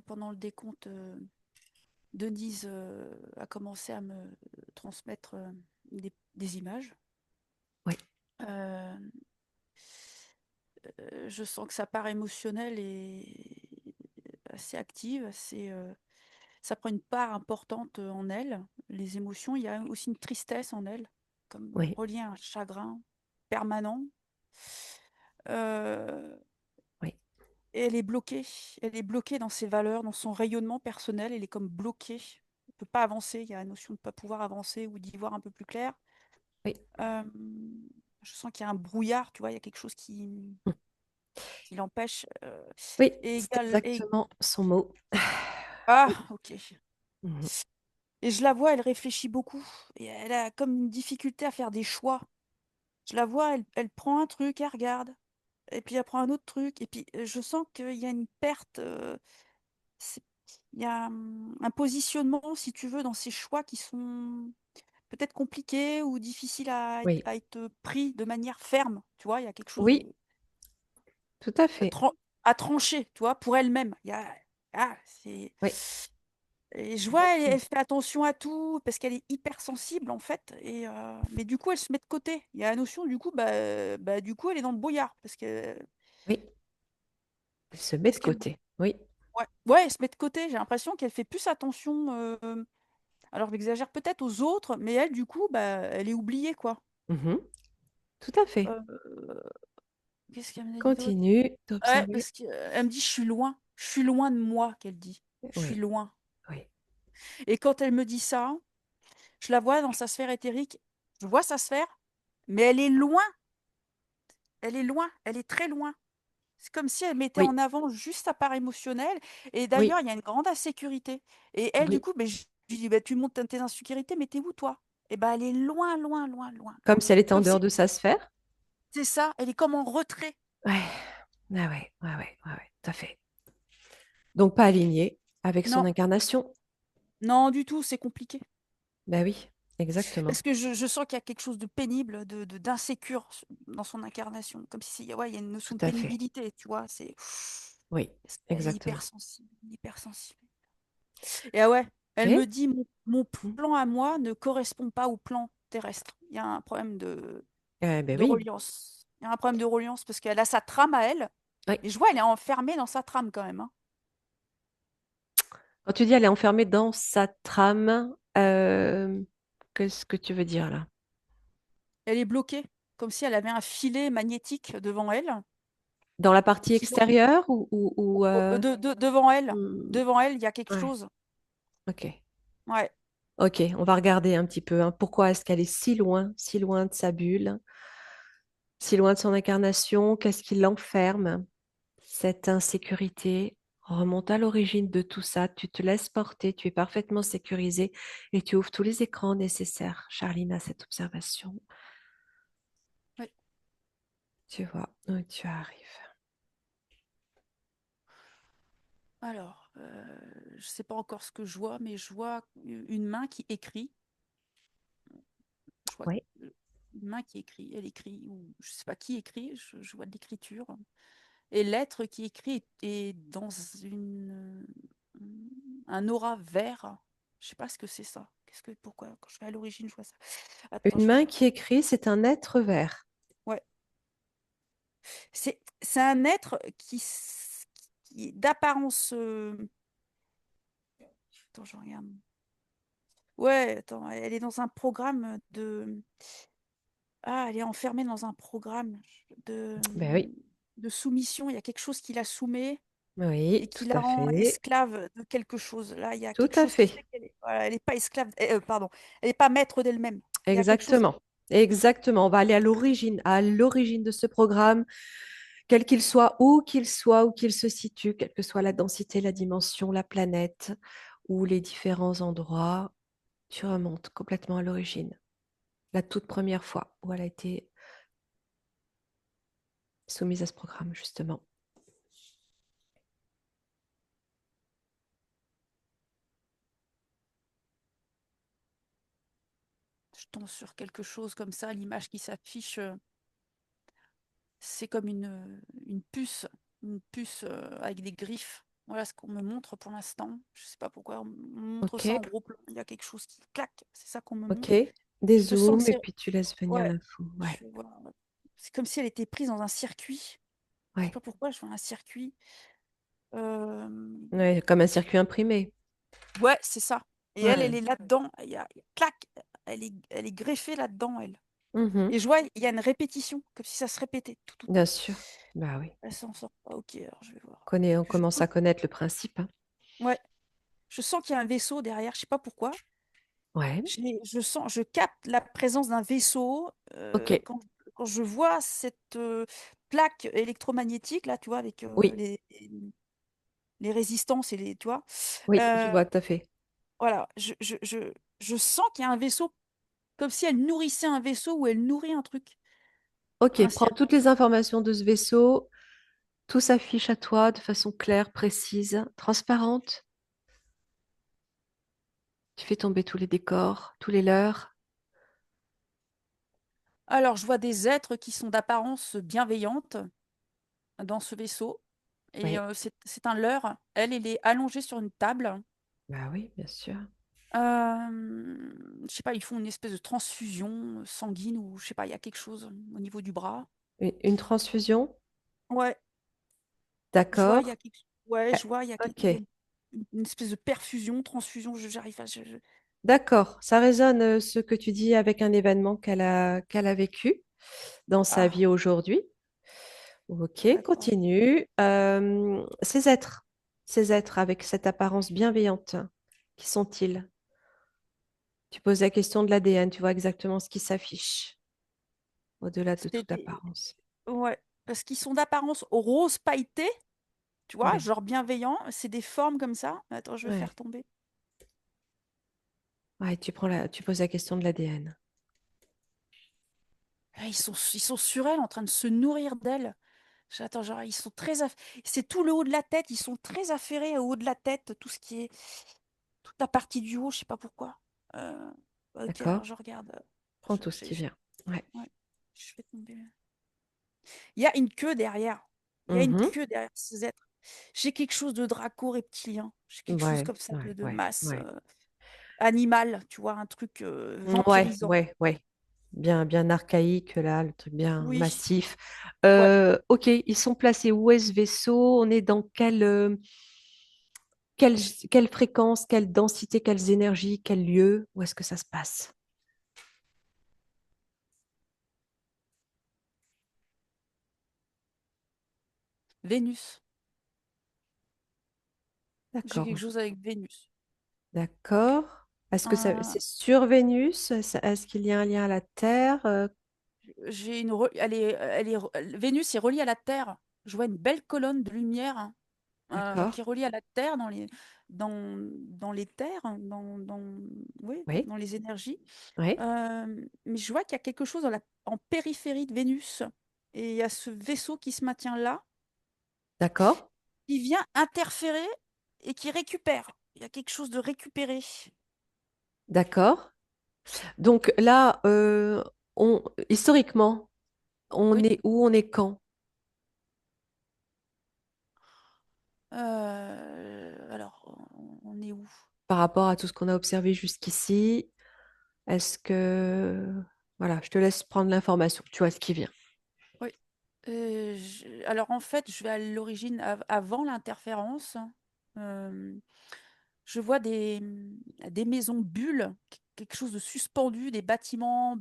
pendant le décompte, Denise a commencé à me transmettre des images. Oui, Euh, je sens que sa part émotionnelle est assez active, ça prend une part importante en elle. Les émotions, il y a aussi une tristesse en elle, comme oui, reliée à un chagrin permanent. Euh, oui, et elle est bloquée dans ses valeurs, dans son rayonnement personnel, elle est comme bloquée. Elle ne peut pas avancer, il y a la notion de ne pas pouvoir avancer ou d'y voir un peu plus clair. oui, Euh, je sens qu'il y a un brouillard, tu vois, il y a quelque chose mm. qui l'empêche. Oui, Et c'est égal, exactement son mot. ah, ok. Mhm. Et je la vois, elle réfléchit beaucoup. Et elle a comme une difficulté à faire des choix. Je la vois, elle prend un truc, elle regarde. Et puis elle prend un autre truc. Et puis je sens qu'il y a une perte. C'est- il y a un positionnement, si tu veux, dans ces choix qui sont peut-être compliqués ou difficiles Oui, à être pris de manière ferme. Tu vois, il y a quelque chose oui, de tout à à, fait. à trancher, tu vois, pour elle-même. C'est... Oui, Et je vois, elle exactement. fait attention à tout parce qu'elle est hypersensible en fait. Mais du coup, elle se met de côté. Il y a la notion, du coup, du coup, elle est dans le brouillard Oui, elle se met de parce qu'elle, côté. Oui. ouais, elle se met de côté. J'ai l'impression qu'elle fait plus attention. Alors, j'exagère peut-être aux autres, mais elle, du coup, elle est oubliée, quoi. Mhm. Tout à fait. Euh, Qu'est-ce qu'elle me dit d'autre? Continue Ouais, d'observer. parce qu'elle me dit, je suis loin de moi, qu'elle dit. Je suis Oui, loin. oui, Et quand elle me dit ça, je la vois dans sa sphère éthérique. Je vois sa sphère, mais elle est loin, elle est très loin. C'est comme si elle mettait oui, en avant juste sa part émotionnelle. Et oui, d'ailleurs, il y a une grande insécurité. Et elle, du oui. coup, je lui dis, tu montes tes insécurités, mais t'es où, toi? Et ben, elle est loin, loin, loin, loin, Comme loin. si elle était en Comme dehors si, de sa sphère. c'est ça, elle est comme en retrait. Ouais, ah ouais, ouais, ouais, ouais, ouais, tout à fait. Donc pas alignée avec son Non, incarnation. non, du tout, c'est compliqué. Ben oui, exactement. Parce que je sens qu'il y a quelque chose de pénible, d'insécure dans son incarnation. Comme si, ouais, il y a une notion Tout de à fait. pénibilité, tu vois. Oui, Elle est exactement. hypersensible, hypersensible. Et ah ouais, elle me Ok. dit, mon Mm. plan à moi ne correspond pas au plan terrestre. Il y a un problème Ben de oui. reliance. Il y a un problème de reliance parce qu'elle a sa trame à elle. Oui. Et je vois, elle est enfermée dans sa trame quand même, hein. Quand tu dis elle est enfermée dans sa trame, qu'est-ce que tu veux dire là? Elle est bloquée, comme si elle avait un filet magnétique devant elle. Dans la partie Qui l'en- extérieure ou, Devant elle. hmm, Devant elle, il y a quelque ouais, chose. ok. Ouais. Ok, on va regarder un petit peu, hein. Pourquoi est-ce qu'elle est si loin de sa bulle, si loin de son incarnation? Qu'est-ce qui l'enferme? Cette insécurité remonte à l'origine de tout ça. Tu te laisses porter, tu es parfaitement sécurisé et tu ouvres tous les écrans nécessaires, Charline, à cette observation. Ouais. Tu vois où tu arrives. Alors, je ne sais pas encore ce que je vois, mais je vois une main qui écrit. Je vois Oui. une main qui écrit. Elle écrit, ou je sais pas qui écrit, je vois de l'écriture. Et l'être qui écrit est dans un aura vert. Je sais pas ce que c'est ça. Pourquoi, quand je vais à l'origine, je vois ça. Attends, Une je vais main voir. qui écrit, c'est un être vert. Ouais. C'est un être qui est d'apparence. Attends, je regarde. Ouais, attends, elle est dans un programme de. Ah, elle est enfermée dans un programme de, Ben oui, de soumission. Il y a quelque chose qui la soumet et oui, qui tout la à rend fait. esclave de quelque chose. Là, il y a Tout quelque à chose qui fait fait. qu'elle est, voilà, elle n'est pas esclave. Pardon, elle n'est pas maître d'elle-même. Il y a quelque chose. Exactement. Exactement. On va aller à l'origine de ce programme, quel qu'il soit, où qu'il se situe, quelle que soit la densité, la dimension, la planète ou les différents endroits. Tu remontes complètement à l'origine, la toute première fois où elle a été soumise à ce programme, justement. Je tombe sur quelque chose comme ça. L'image qui s'affiche, c'est comme une puce avec des griffes. Voilà ce qu'on me montre pour l'instant. Je sais pas pourquoi on me montre Ok, ça en gros plan. Il y a quelque chose qui claque. C'est ça qu'on me ok. montre. Des Je sens que zooms et c'est puis tu laisses venir ouais. l'info. Ouais, C'est comme si elle était prise dans un circuit. Je sais ouais. pas pourquoi je vois un circuit. Euh, Ouais, comme un circuit imprimé. Ouais, c'est ça. Et elle Ouais. est là-dedans. Clac, elle est greffée là-dedans, elle. Mhm. Et je vois, il y a une répétition, comme si ça se répétait. Tout, tout, tout. Bien sûr. Bah oui. Elle s'en sort pas. Ok, alors je vais voir. On Je commence sens, à connaître le principe, hein. ouais, je sens qu'il y a un vaisseau derrière. Je sais pas pourquoi. Ouais. Je capte la présence d'un vaisseau Ok. quand je vois cette plaque électromagnétique là, tu vois, avec Oui, les résistances et les, tu vois. oui, je Euh, vois tout à fait. voilà, je sens qu'il y a un vaisseau, comme si elle nourrissait un vaisseau ou elle nourrit un truc, Ok, un prends toutes les informations de ce vaisseau. Tout s'affiche à toi de façon claire, précise, transparente. Tu fais tomber tous les décors, tous les leurs. Alors, je vois des êtres qui sont d'apparence bienveillante dans ce vaisseau. Et Oui, c'est un leurre. Elle est allongée sur une table. bah oui, bien sûr. Je sais pas, ils font une espèce de transfusion sanguine ou je sais pas, il y a quelque chose au niveau du bras. Une transfusion, Ouais, je vois, il y d'accord. a quelque... Ouais, Ah, je vois, il y a ok, une espèce de perfusion, transfusion, j'arrive à... d'accord. Ça résonne ce que tu dis avec un événement qu'elle a vécu dans sa Ah, vie aujourd'hui. Ok, d'accord. continue. Ces êtres avec cette apparence bienveillante, qui sont-ils? Tu poses la question de l'ADN, tu vois exactement ce qui s'affiche au-delà de C'est toute des... apparence. Ouais, parce qu'ils sont d'apparence rose pailleté, tu vois, Ouais, genre bienveillant. C'est des formes comme ça. Attends, je vais ouais. faire tomber. Ouais, tu poses la question de l'ADN. Ah, ils sont sur elle, en train de se nourrir d'elle. Attends, genre, ils sont très... C'est tout le haut de la tête, ils sont très affairés au haut de la tête, tout ce qui est... Toute la partie du haut, je sais pas pourquoi. Euh, ok, D'accord? alors je regarde. Prends tout ce qui vient. Ouais. Ouais, je fais tomber. Il y a une queue derrière. Il y a une Mhm. queue derrière ces êtres. J'ai quelque chose de draco-reptilien. J'ai quelque chose Ouais, comme ça ouais, de ouais, masse ouais. animale, tu vois, un truc Ouais, vampirisant. ouais, ouais. Bien, bien archaïque là, le truc bien Oui, massif. ouais. Ok, ils sont placés où est ce vaisseau? On est dans quelle, quelle fréquence, quelle densité, quelles énergies, quel lieu? Où est-ce que ça se passe? Vénus. J'ai quelque D'accord, chose avec Vénus. d'accord. Est-ce que Euh, c'est sur Vénus? Est-ce qu'il y a un lien à la Terre? Vénus est reliée à la Terre. Je vois une belle colonne de lumière, hein, D'accord. qui est reliée à la Terre dans les terres, hein, oui, Oui, dans les énergies. oui, Mais je vois qu'il y a quelque chose en périphérie de Vénus. Et il y a ce vaisseau qui se maintient là, d'accord, qui vient interférer et qui récupère. Il y a quelque chose de récupéré. d'accord. Donc là, historiquement, on Oui. est où, on est quand Alors, on est où? par rapport à tout ce qu'on a observé jusqu'ici? Est-ce que... Voilà, je te laisse prendre l'information, tu vois ce qui vient. Oui. Alors en fait, je vais à l'origine avant l'interférence. Euh, je vois des maisons bulles, quelque chose de suspendu, des bâtiments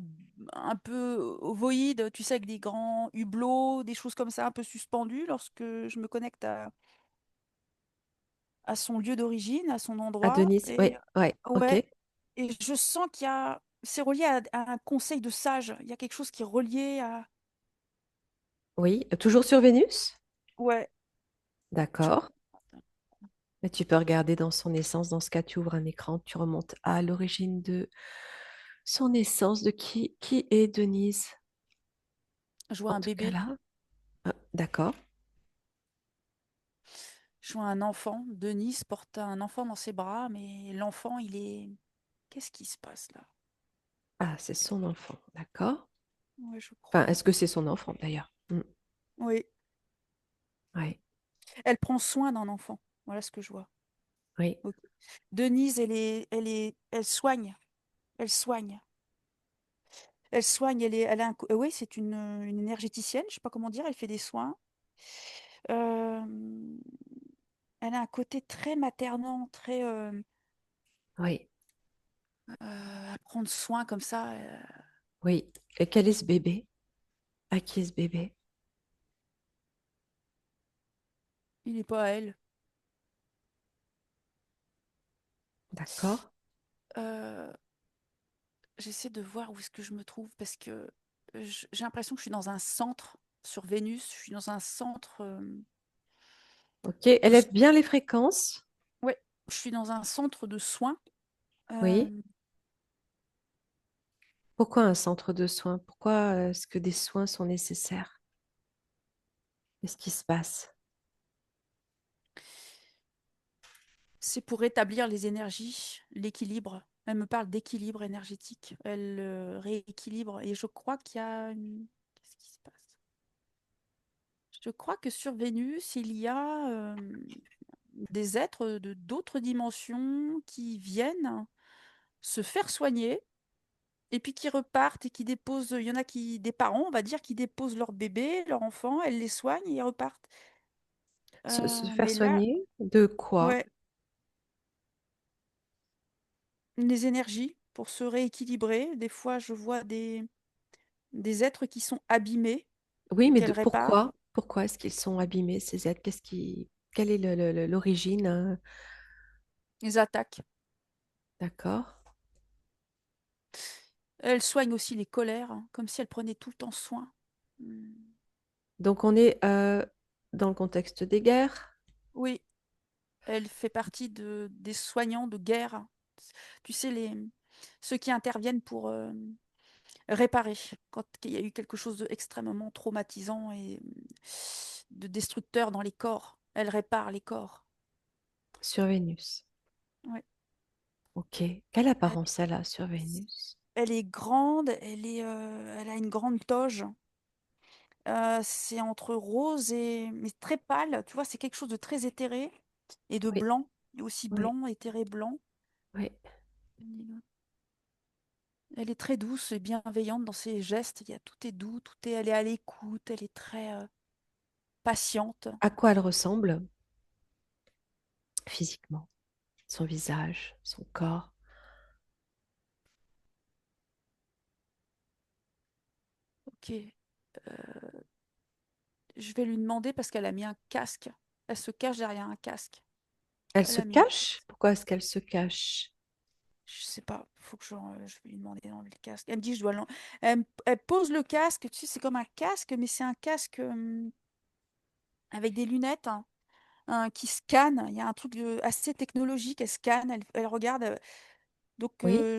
un peu ovoïdes, tu sais, avec des grands hublots, des choses comme ça, un peu suspendues lorsque je me connecte à son lieu d'origine, à son À endroit. Denise, Et oui, ouais, ok. ouais, et je sens c'est relié à un conseil de sages. Il y a quelque chose qui est relié à... Oui, toujours sur Vénus? Ouais, je... D'accord. Mais tu peux regarder dans son essence. Dans ce cas, tu ouvres un écran, tu remontes à l'origine de son essence, de qui est Denise. je vois En un tout cas bébé. là. Ah, d'accord. Je vois un enfant. Denise porte un enfant dans ses bras, mais l'enfant, il est... Qu'est-ce qui se passe là? Ah, c'est son enfant. D'accord. Ouais, je Enfin, crois. est-ce que c'est son enfant d'ailleurs? Oui. Ouais. Elle prend soin d'un enfant. Voilà ce que je vois. Oui, Ok. Denise, elle soigne. Elle soigne. Elle soigne. Elle a oui, c'est une énergéticienne. Je sais pas comment dire. Elle fait des soins. Euh, Elle a un côté très maternant, très oui, à prendre soin comme ça. oui. Et quel est ce bébé? À qui est ce bébé? Il n'est pas à elle. D'accord. Euh, J'essaie de voir où est-ce que je me trouve parce que j'ai l'impression que je suis dans un centre sur Vénus. Je suis dans un centre Ok, de, élève bien les fréquences. ouais, je suis dans un centre de soins. Oui. Euh, Pourquoi un centre de soins? Pourquoi est-ce que des soins sont nécessaires? Qu'est-ce qui se passe? c'est pour rétablir les énergies, l'équilibre. Elle me parle d'équilibre énergétique. Elle rééquilibre. Et je crois qu'il y a Qu'est-ce qui se passe? Je crois que sur Vénus, il y a des êtres de d'autres dimensions qui viennent se faire soigner et puis qui repartent et qui déposent. Il y en a qui, des parents, on va dire, qui déposent leur bébé, leur enfant, elles les soignent et ils repartent. Se faire Mais là, soigner de quoi? ouais, les énergies pour se rééquilibrer. Des fois, je vois des êtres qui sont abîmés Oui, et mais qu'elles réparent. pourquoi? Pourquoi est-ce qu'ils sont abîmés, ces êtres? Quelle est l'origine, hein? Les attaques. D'accord. Elles soignent aussi les colères, hein, comme si elles prenaient tout le temps soin. Hmm. Donc on est dans le contexte des guerres. Oui, elle fait partie des soignants de guerre. Tu sais, ceux qui interviennent pour réparer quand il y a eu quelque chose d'extrêmement traumatisant et de destructeur dans les corps. Elle répare les corps. Sur Vénus. Ouais. Ok. Quelle Elle, apparence elle a sur Vénus? elle est grande, elle a une grande toge. C'est entre rose et mais très pâle. Tu vois, c'est quelque chose de très éthéré et de Oui, blanc, et aussi oui, blanc, éthéré blanc. oui. Elle est très douce et bienveillante dans ses gestes. Tout est doux, elle est à l'écoute, elle est très patiente. À quoi elle ressemble physiquement? Son visage, son corps. Ok, je vais lui demander parce qu'elle a mis un casque. Elle se cache derrière un casque. Elle Elle se a mis un cache? casque. Pourquoi est-ce qu'elle se cache? Je sais pas, faut que je vais lui demander d'enlever le casque. Elle me dit, elle pose le casque, tu sais, c'est comme un casque, mais c'est un casque avec des lunettes hein, qui scanne. Il y a un truc assez technologique, elle scanne, elle regarde. Oui,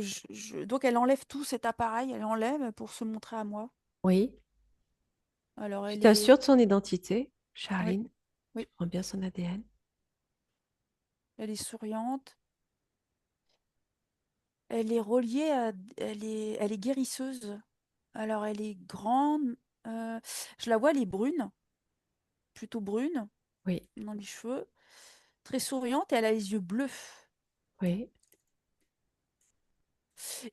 Donc elle enlève tout cet appareil, elle enlève pour se montrer à moi. oui. Alors Tu elle est, t'assures de son identité, oui, Charline. oui, Tu prends bien son ADN. elle est souriante. Elle est reliée à, elle est guérisseuse. Alors elle est grande. euh, je la vois, elle est brune, plutôt brune Oui, dans les cheveux, très souriante et elle a les yeux bleus. oui.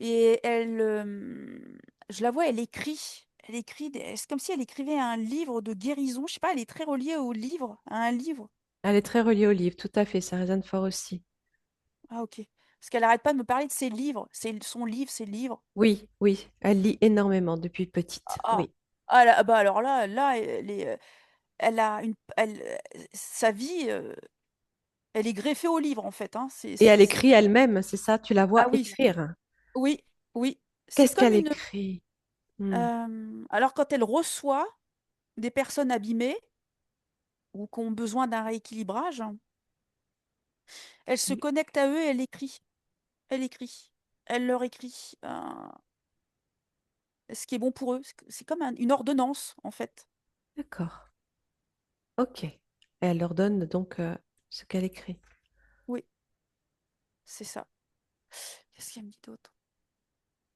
Et je la vois, elle écrit. Elle écrit, c'est comme si elle écrivait un livre de guérison. Je sais pas, elle est très reliée au livre, à un livre. Elle est très reliée au livre, tout à fait, ça résonne fort aussi. Ah ok. Parce qu'elle arrête pas de me parler de ses livres, son livre, ses livres. Oui, oui, elle lit énormément depuis petite, Ah, oui. bah alors là, elle a sa vie, elle est greffée au livre en fait. Hein. Et elle écrit elle-même, c'est ça, tu la vois Ah oui, écrire. oui, oui. C'est Qu'est-ce comme qu'elle une. écrit? Hmm, Alors quand elle reçoit des personnes abîmées ou qui ont besoin d'un rééquilibrage, elle se oui, connecte à eux et elle écrit. Elle écrit. Elle leur écrit ce qui est bon pour eux. C'est comme une ordonnance en fait. d'accord, ok. Et elle leur donne donc ce qu'elle écrit. Oui, c'est ça. Qu'est-ce qu'elle me dit d'autre?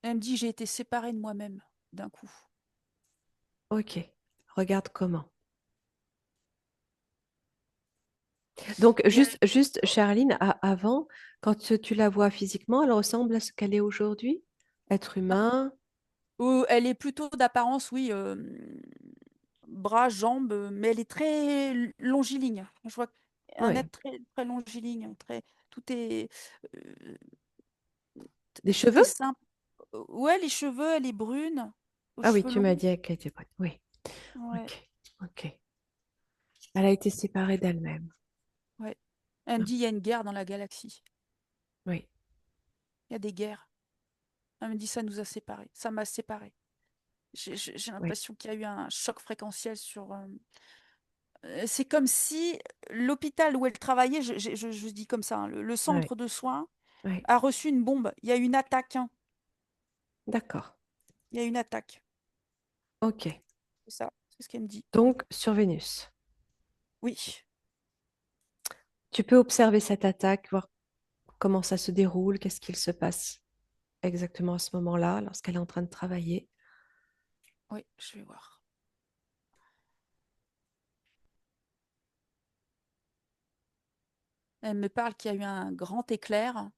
Elle me dit j'ai été séparée de moi-même d'un coup. Ok, regarde comment. Donc, Il y a- juste, Charline, avant, quand tu la vois physiquement, elle ressemble à ce qu'elle est aujourd'hui? Être non, humain? elle est plutôt d'apparence, oui, bras, jambes, mais elle est très longiligne. Je vois un Oui. être très, très longiligne, très, tout est, euh, Des tout est cheveux? simple. Ouais, les cheveux, elle est brune, aux Ah oui, cheveux tu m'as longs. dit qu'elle était bonne. Oui. Ouais, Ok. Ok. Elle a été séparée d'elle-même. ouais. Elle me Ah, dit, il y a une guerre dans la galaxie. oui. Il y a des guerres. Elle me dit, ça nous a séparés. Ça m'a séparés. J'ai Oui. l'impression qu'il y a eu un choc fréquentiel sur. C'est comme si l'hôpital où elle travaillait, je dis comme ça, hein, le Oui. centre de soins Oui. a reçu une bombe. Il y a eu une attaque, hein. D'accord. Il y a eu une attaque. Ok. C'est ça, c'est ce qu'elle me dit. Donc, sur Vénus. Oui, Tu peux observer cette attaque, voir comment ça se déroule, qu'est-ce qu'il se passe exactement à ce moment-là, lorsqu'elle est en train de travailler. oui, je vais voir. Elle me parle qu'il y a eu un grand éclair.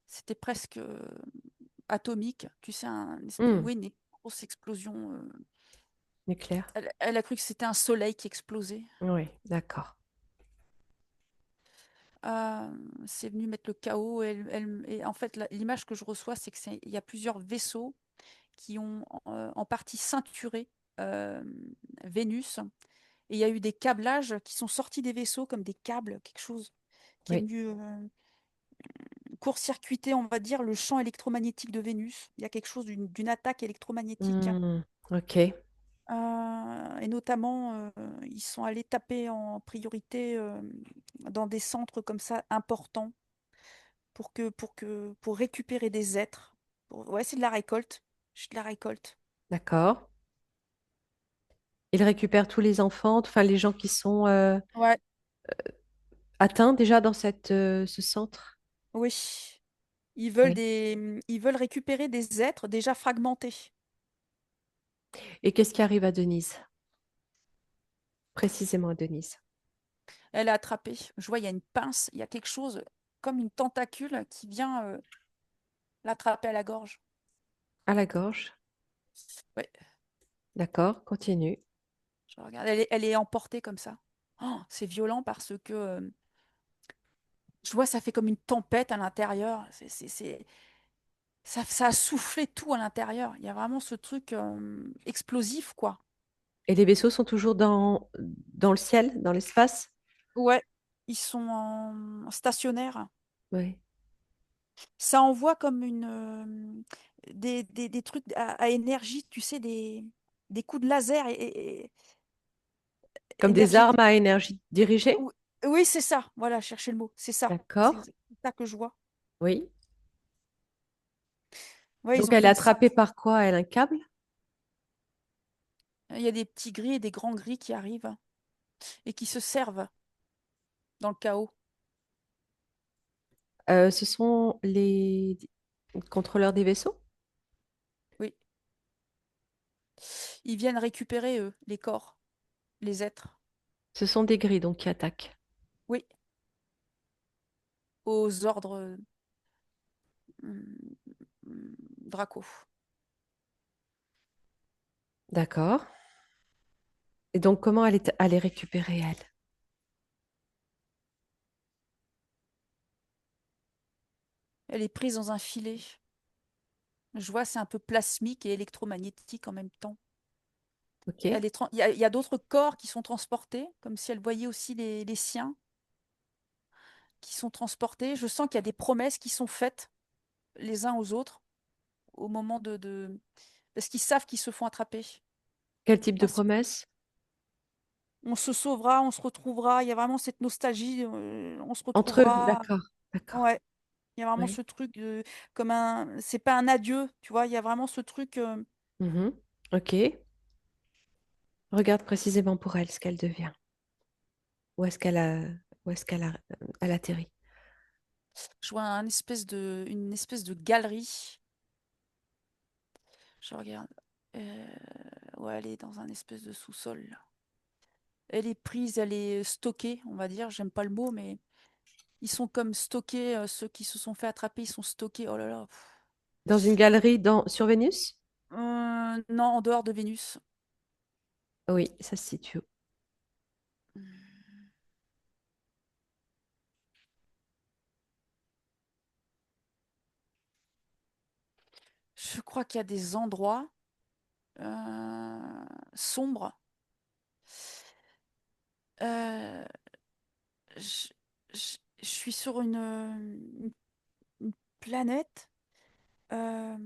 C'était presque atomique. Tu sais, Hmm, oui, une grosse explosion. Éclair. Elle a cru que c'était un soleil qui explosait. Oui, d'accord. C'est venu mettre le chaos. Et en fait, l'image que je reçois, c'est il y a plusieurs vaisseaux qui ont en partie ceinturé euh, Vénus. Et il y a eu des câblages qui sont sortis des vaisseaux comme des câbles, quelque chose qui est Oui. venu court-circuiter, on va dire, le champ électromagnétique de Vénus. Il y a quelque chose d'une attaque électromagnétique. Hmm, ok. Et notamment, ils sont allés taper en priorité dans des centres comme ça importants pour récupérer des êtres. Ouais, c'est de la récolte. C'est de la récolte. D'accord. Il récupère tous les enfants, enfin les gens qui sont Ouais, atteints déjà dans ce centre. oui. Oui. Ils veulent récupérer des êtres déjà fragmentés. Et qu'est-ce qui arrive à Denise? Précisément à Denise. Elle a attrapé. Je vois, il y a une pince, il y a quelque chose comme une tentacule qui vient l'attraper à la gorge. À la gorge. Ouais, D'accord, continue. je regarde. Elle est emportée comme ça. Oh, c'est violent parce que je vois, ça fait comme une tempête à l'intérieur. Ça a soufflé tout à l'intérieur. Il y a vraiment ce truc explosif, quoi. Et les vaisseaux sont toujours dans le ciel, dans l'espace? Ouais, ils sont en stationnaire. Oui. Ça envoie comme des trucs à énergie, tu sais, des coups de laser Comme des armes énergétiques. à énergie dirigée? Oui, oui, c'est ça. Voilà, cherchez le mot. C'est ça. C'est D'accord. exactement ça que je vois. Oui. Ouais, ils Donc ont elle fait est une attrapée ceinture. par quoi? Elle, un câble? Il y a des petits gris et des grands gris qui arrivent et qui se servent dans le chaos. Ce sont les contrôleurs des vaisseaux? Oui. Ils viennent récupérer, eux, les corps, les êtres. Ce sont des gris donc qui attaquent. Oui, aux ordres mm, Draco. D'accord. Et donc comment elle est récupérée, elle? Elle est prise dans un filet. Je vois, c'est un peu plasmique et électromagnétique en même temps. Ok. Il y a d'autres corps qui sont transportés, comme si elle voyait aussi les siens qui sont transportés. Je sens qu'il y a des promesses qui sont faites les uns aux autres au moment parce qu'ils savent qu'ils se font attraper. Quel type de Ah, promesse? on se sauvera, on se retrouvera. Il y a vraiment cette nostalgie. On se Entre eux, retrouvera. d'accord. D'accord. Ouais. Il y a vraiment Oui. ce truc comme c'est pas un adieu, tu vois. Il y a vraiment ce truc. Mhm. Ok. Regarde précisément pour elle ce qu'elle devient. Où est-ce qu'elle a, où est-ce qu'elle a, elle atterrit. Je vois une espèce de galerie. Je regarde. Euh, ouais, elle est dans un espèce de sous-sol, là. elle est prise, elle est stockée, on va dire. J'aime pas le mot, mais ils sont comme stockés. Ceux qui se sont fait attraper, ils sont stockés. Oh là là. Dans une galerie sur Vénus? Non, en dehors de Vénus. Oui, ça se situe où? Je crois qu'il y a des endroits sombres. Euh, je, je suis sur une planète euh,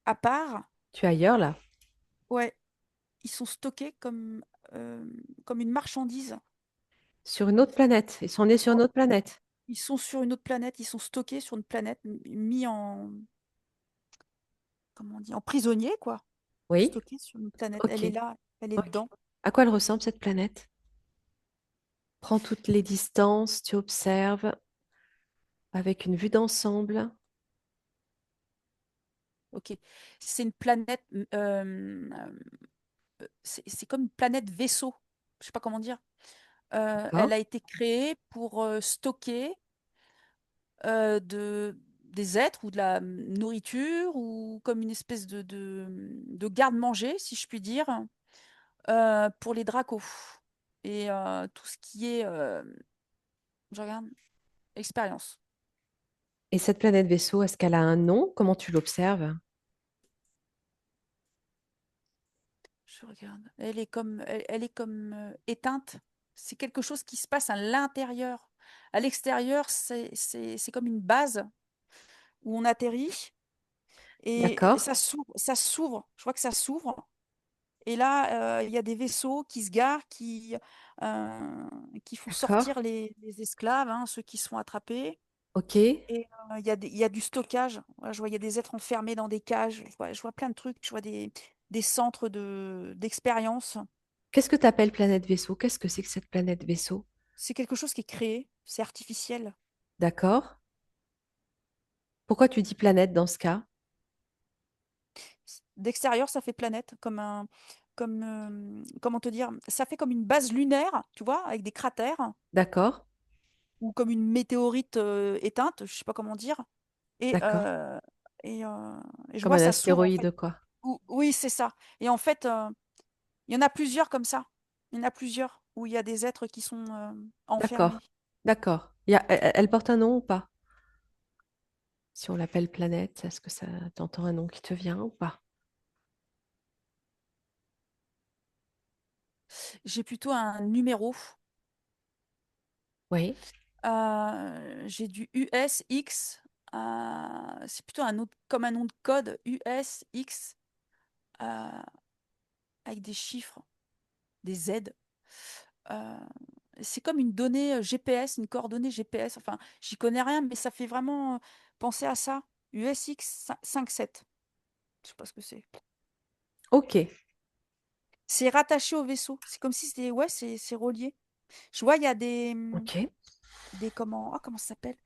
à part. Tu es ailleurs, là? Ouais, ils sont stockés euh, comme une marchandise. Sur une autre planète. Ils sont nés sur une Oh, autre planète. ils sont sur une autre planète, ils sont stockés sur une planète, mis en, comment on dit, en prisonnier, quoi. Oui? Stockés sur une planète. Ok. Elle est là, elle est Ok. dedans. À quoi elle ressemble, cette planète? Prends toutes les distances, tu observes avec une vue d'ensemble. Ok. C'est une planète, c'est comme une planète vaisseau. Je sais pas comment dire. D'accord? Elle a été créée pour stocker des êtres ou de la nourriture ou comme une espèce de garde-manger, si je puis dire, pour les dracos. Et tout ce qui est, je regarde, expérience. Et cette planète vaisseau, est-ce qu'elle a un nom? Comment tu l'observes? Je regarde. Elle est comme éteinte. C'est quelque chose qui se passe à l'intérieur. À l'extérieur, c'est comme une base où on atterrit et D'accord? ça s'ouvre. Je vois que ça s'ouvre. Et là, il y a des vaisseaux qui se garent, qui font D'accord? sortir les esclaves, hein, ceux qui sont attrapés. Ok. Et il y a du stockage. Voilà, je vois, il y a des êtres enfermés dans des cages. Je vois plein de trucs. Je vois des centres d'expérience. Qu'est-ce que tu appelles planète vaisseau? Qu'est-ce que c'est que cette planète vaisseau? C'est quelque chose qui est créé. C'est artificiel. D'accord? Pourquoi tu dis planète dans ce cas? D'extérieur, ça fait planète, comment te dire, ça fait comme une base lunaire, tu vois, avec des cratères, D'accord? ou comme une météorite éteinte, je sais pas comment dire. Et, D'accord. et je Comme vois, un ça s'ouvre en fait. astéroïde, quoi. Oui, c'est ça. Et en fait, il y en a plusieurs comme ça. Il y en a plusieurs où il y a des êtres qui sont D'accord. enfermés. D'accord. Elle porte un nom ou pas? Si on l'appelle planète, est-ce que ça t'entend un nom qui te vient ou pas? J'ai plutôt un numéro. Oui. J'ai du USX. C'est plutôt un autre, comme un nom de code. USX. Avec des chiffres, des Z. Euh, c'est comme une donnée GPS, une coordonnée GPS. Enfin, j'y connais rien, mais ça fait vraiment penser à ça. USX 57. Je sais pas ce que c'est. Ok. C'est rattaché au vaisseau. C'est comme si c'était. Ouais, c'est relié. Je vois, il y a Ok. des comment. Ah, comment ça s'appelle?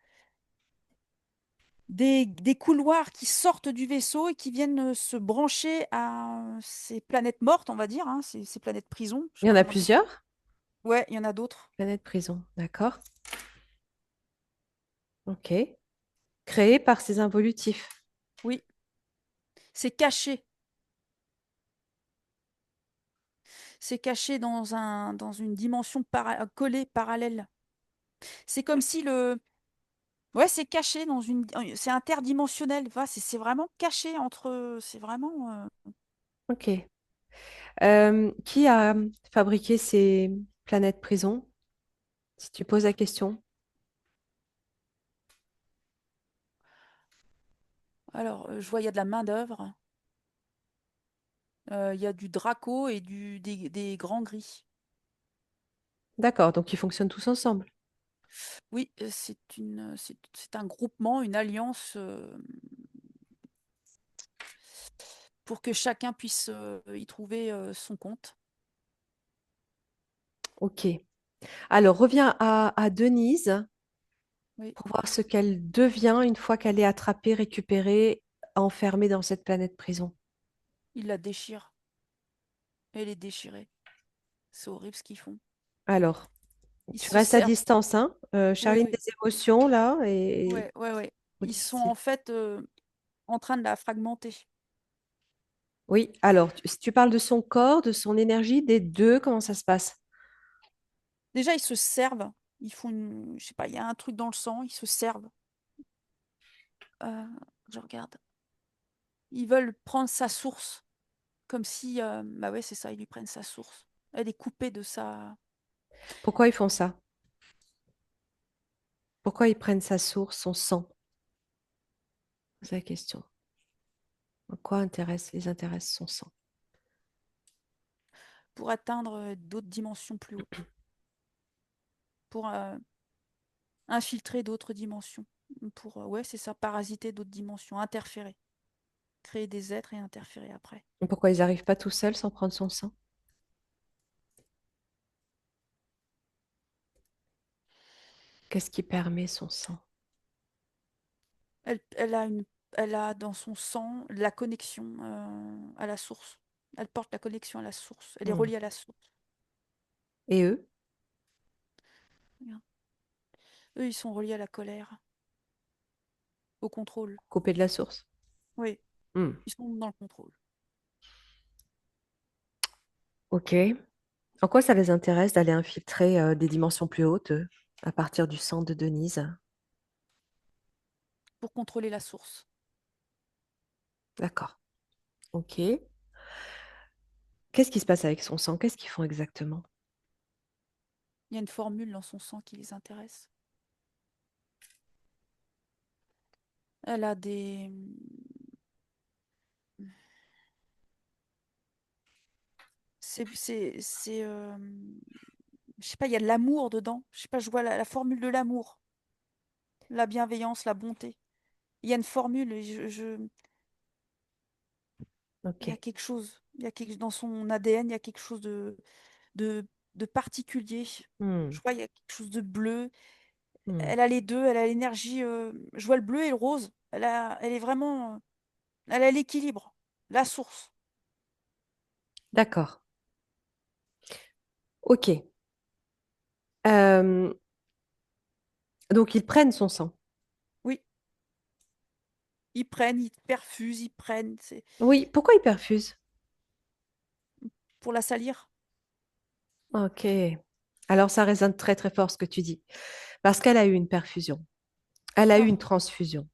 Des couloirs qui sortent du vaisseau et qui viennent se brancher à ces planètes mortes, on va dire, hein, ces planètes prison. Je sais Il y en pas a comment dire. plusieurs? Ouais, il y en a d'autres. Planète prison. D'accord. Ok. Créé par ces involutifs. Oui, c'est caché. C'est caché dans une dimension collée, parallèle. C'est comme si le... Ouais, c'est caché dans une... C'est interdimensionnel. Va, c'est vraiment caché entre... C'est vraiment... Ok. Qui a fabriqué ces planètes prison? Si tu poses la question. Alors, je vois, il y a de la main-d'œuvre. Il y a du Draco et des grands gris. D'accord. Donc ils fonctionnent tous ensemble. Oui, c'est un groupement, une alliance pour que chacun puisse y trouver son compte. Ok. Alors reviens à Denise Oui, pour voir ce qu'elle devient une fois qu'elle est attrapée, récupérée, enfermée dans cette planète prison. il la déchire. Elle est déchirée. C'est horrible ce qu'ils font. Alors, Ils tu se restes à servent. distance, hein, Oui, Charline, oui. des émotions, là, et Ouais, ouais, ouais. trop Ils sont difficile. en fait en train de la fragmenter. Oui, alors, si tu parles de son corps, de son énergie, des deux, comment ça se passe? Déjà, ils se servent. Ils font je sais pas, il y a un truc dans le sang, ils se servent. Euh, je regarde. Ils veulent prendre sa source. Comme si, bah ouais, c'est ça, ils lui prennent sa source. Elle est coupée de sa. Pourquoi ils font ça? Pourquoi ils prennent sa source, son sang? C'est la question. En quoi les intéresse son sang? Pour atteindre d'autres dimensions plus haut. Pour infiltrer d'autres dimensions. Pour, ouais, c'est ça, parasiter d'autres dimensions, interférer. Créer des êtres et interférer après. Pourquoi ils n'arrivent pas tout seuls sans prendre son sang? Qu'est-ce qui permet son sang? Elle a elle a dans son sang la connexion à la source. Elle porte la connexion à la source. Elle est Hmm. reliée à la source. Et eux, Regarde. Eux, ils sont reliés à la colère, au contrôle. coupés de la source? Oui, Hmm. ils sont dans le contrôle. Ok. En quoi ça les intéresse d'aller infiltrer des dimensions plus hautes à partir du sang de Denise? Pour contrôler la source. D'accord. Ok. Qu'est-ce qui se passe avec son sang? Qu'est-ce qu'ils font exactement? Il y a une formule dans son sang qui les intéresse. Elle a des. Je sais pas, il y a de l'amour dedans. Je sais pas, je vois la formule de l'amour, la bienveillance, la bonté. Il y a une formule, et il y a Ok. quelque chose. Il y a dans son ADN, il y a quelque chose de, de particulier. Hmm. Je crois qu'il y a quelque chose de bleu. Hmm. Elle a les deux, elle a l'énergie. Je vois le bleu et le rose. Elle est vraiment. Elle a l'équilibre, la source. D'accord. Ok. Euh, donc ils prennent son sang. Oui, ils prennent, ils perfusent, ils prennent. C'est Oui. Pourquoi ils perfusent? pour la salir. Ok. Alors ça résonne très très fort ce que tu dis. Parce qu'elle a eu une perfusion. Elle a eu Ah, une transfusion.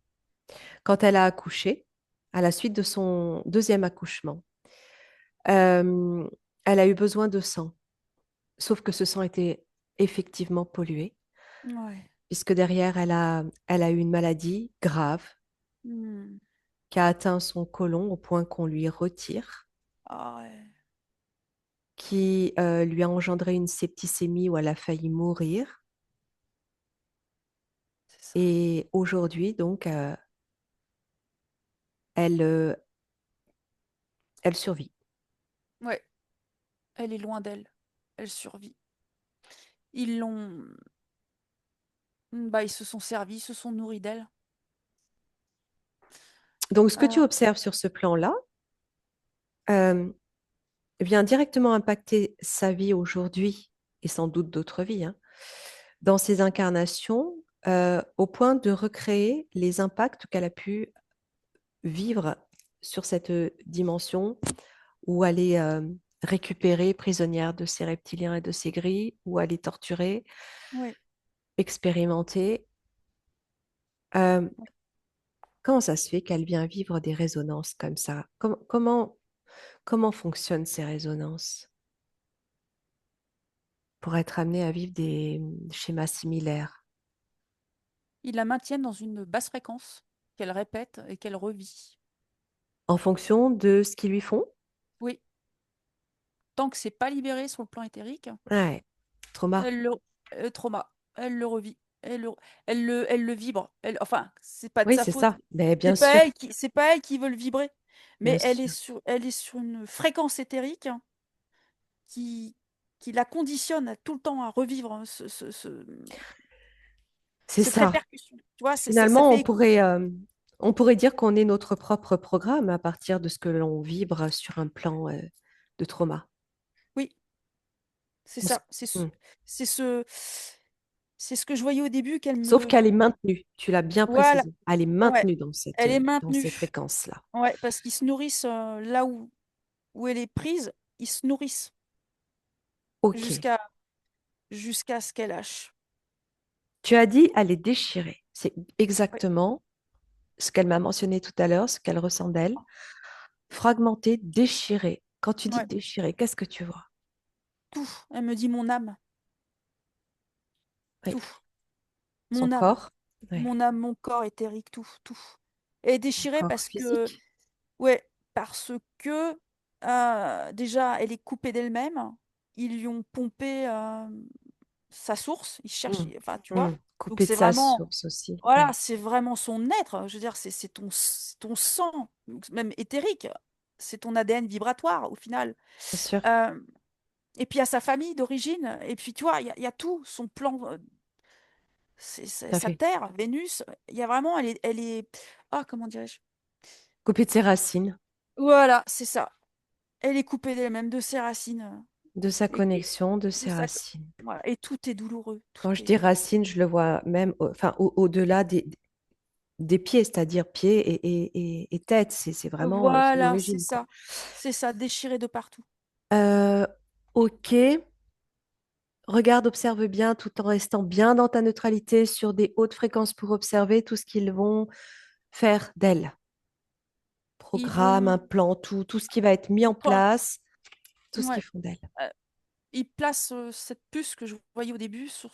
Quand elle a accouché, à la suite de son deuxième accouchement, euh, elle a eu besoin de sang. Sauf que ce sang était effectivement pollué, ouais. puisque derrière, elle a eu une maladie grave Hmm. qui a atteint son côlon au point qu'on lui retire, Ah ouais, qui lui a engendré une septicémie où elle a failli mourir. c'est ça. Et aujourd'hui, donc, elle, elle survit. Ouais, elle est loin d'elle. Elle survit. Ils l'ont. Bah, ils se sont servis, ils se sont nourris d'elle. Donc, ce que tu Euh, observes sur ce plan-là euh, vient directement impacter sa vie aujourd'hui et sans doute d'autres vies, hein, dans ses incarnations, au point de recréer les impacts qu'elle a pu vivre sur cette dimension où elle est récupérée prisonnière de ses reptiliens et de ses grilles, où elle est torturée, ouais. expérimentée. Euh, Comment ça se fait qu'elle vient vivre des résonances comme ça? Comment fonctionnent ces résonances pour être amenée à vivre des schémas similaires Ils la maintiennent dans une basse fréquence qu'elle répète et qu'elle revit. en fonction de ce qu'ils lui font? Oui, tant que c'est pas libéré sur le plan éthérique, Ouais, trauma. elle le trauma, elle le revit, elle le vibre. Enfin, c'est pas de Oui, sa c'est faute. ça. Mais bien sûr, C'est pas elle qui veut le vibrer, mais bien sûr. elle est sur une fréquence éthérique qui qui la conditionne tout le temps à revivre C'est cette ça. répercussion. Tu vois, ça Finalement, fait écho. on pourrait dire qu'on est notre propre programme à partir de ce que l'on vibre sur un plan de trauma. Oui, C'est Parce- ça. Hmm. C'est ce, c'est ce que je voyais au début qu'elle Sauf me. qu'elle est maintenue, tu l'as bien Voilà. précisé. Elle est Ouais. maintenue Elle est dans ces maintenue. fréquences-là. Ouais, parce qu'ils se nourrissent là où elle est prise. Ils se nourrissent Ok. jusqu'à jusqu'à ce qu'elle lâche. Tu as dit elle est déchirée. C'est Ouais. exactement ce qu'elle m'a mentionné tout à l'heure, ce qu'elle ressent d'elle. Fragmentée, déchirée. Quand tu dis Ouais. déchirée, qu'est-ce que tu vois? Tout. Elle me dit mon âme. Oui. Tout. Son Mon âme. corps? Oui. Mon âme, mon corps éthérique, tout. Tout. Elle est Son déchirée corps parce que. physique? Ouais. Parce que déjà, elle est coupée d'elle-même. Ils lui ont pompé sa source. Ils cherchent. Hmm. Enfin, tu vois. Hmm. Donc Coupée de c'est sa vraiment. source aussi. Voilà, Oui, c'est vraiment son être. Je veux dire, c'est ton sang, donc même éthérique. C'est ton ADN vibratoire, au final. bien sûr. Euh, et puis, il y a sa famille d'origine. Et puis, tu vois, il y a tout. Son plan, Tout à sa fait. terre, Vénus. Il y a vraiment, ah, comment dirais-je? Coupée de ses racines, Voilà, c'est ça. Elle est coupée d'elle-même, de ses racines. de sa Et connexion, de de ses sa... racines. Voilà. Et tout est douloureux. Tout Quand je dis est. racines, je le vois même enfin, au-delà des pieds, c'est-à-dire pieds et tête. C'est vraiment son Voilà, c'est origine, quoi. ça. C'est ça, déchiré de partout. Euh, ok. Regarde, observe bien tout en restant bien dans ta neutralité sur des hautes fréquences pour observer tout ce qu'ils vont faire d'elle. Ils Programme, un vont. plan, tout ce qui va être mis en place, tout ce qu'ils Ouais. font d'elle. Euh, il place cette puce que je voyais au début sur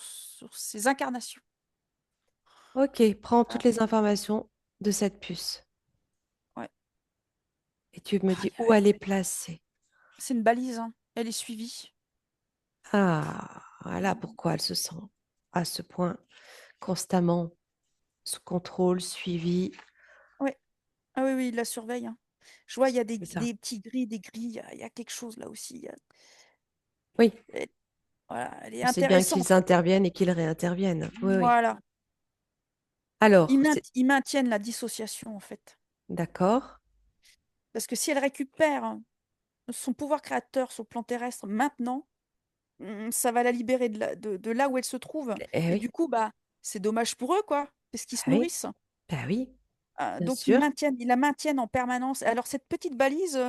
ses incarnations. Ok, prends Ah, toutes les informations de cette puce ouais. et tu me Ah, dis où elle est placée. c'est une balise, hein. Elle est suivie. Ah, voilà pourquoi elle se sent à ce point constamment sous contrôle, suivie. Ouais. Ah oui, oui, il la surveille, hein. Je vois, il y a C'est ça. des petits gris, des grilles. Il y a quelque chose là aussi. Oui, Elle, voilà, elle est on sait bien intéressante. qu'ils interviennent et qu'ils réinterviennent. Oui, oui. Voilà. Alors, c'est Ils maintiennent la dissociation, en fait. d'accord. Parce que si elle récupère son pouvoir créateur sur le plan terrestre maintenant, ça va la libérer de là où elle se trouve. Eh Et oui, du coup, bah, c'est dommage pour eux, quoi, parce qu'ils bah se oui, nourrissent. bah oui, bien Donc sûr. ils la maintiennent en permanence. Alors cette petite balise,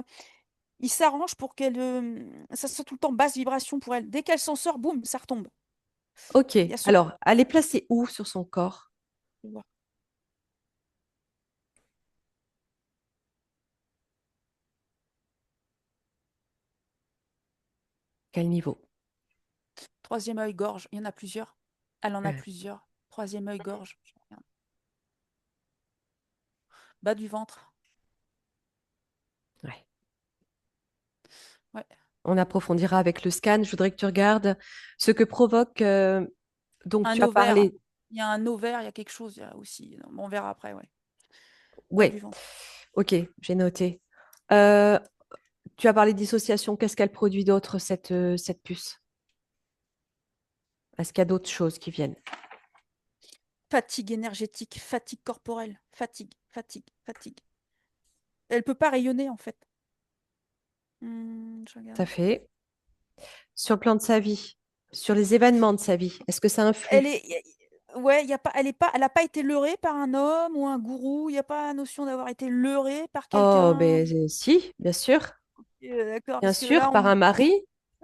ils s'arrangent pour qu'elle, ça soit tout le temps basse vibration pour elle. Dès qu'elle s'en sort, boum, ça retombe. Ok, Il y a ce alors, elle est placée où sur son corps? pouvoir. Quel niveau? Troisième œil, gorge, il y en a plusieurs. Elle en a Ouais, plusieurs. Troisième œil, gorge. Je regarde. Bas du ventre. ouais. Ouais. On approfondira avec le scan. Je voudrais que tu regardes ce que provoque. Donc, Un tu as ovaire. parlé. Il y a un ovaire, il y a quelque chose il y a aussi. Bon, on verra après, ouais. Bas du Ouais, ventre. ok, j'ai noté. Euh, Tu as parlé de dissociation. Qu'est-ce qu'elle produit d'autre, cette puce? Est-ce qu'il y a d'autres choses qui viennent? Fatigue énergétique, fatigue corporelle, fatigue, fatigue, fatigue. Elle peut pas rayonner en fait. Je Ça regarde. fait. Sur le plan de sa vie, sur les événements de sa vie, est-ce que ça Elle influe? est, ouais, y a pas, elle a pas été leurrée par un homme ou un gourou. Il y a pas la notion d'avoir été leurrée par Oh, quelqu'un. ben si, D'accord, bien parce que là sûr, par on. un mari.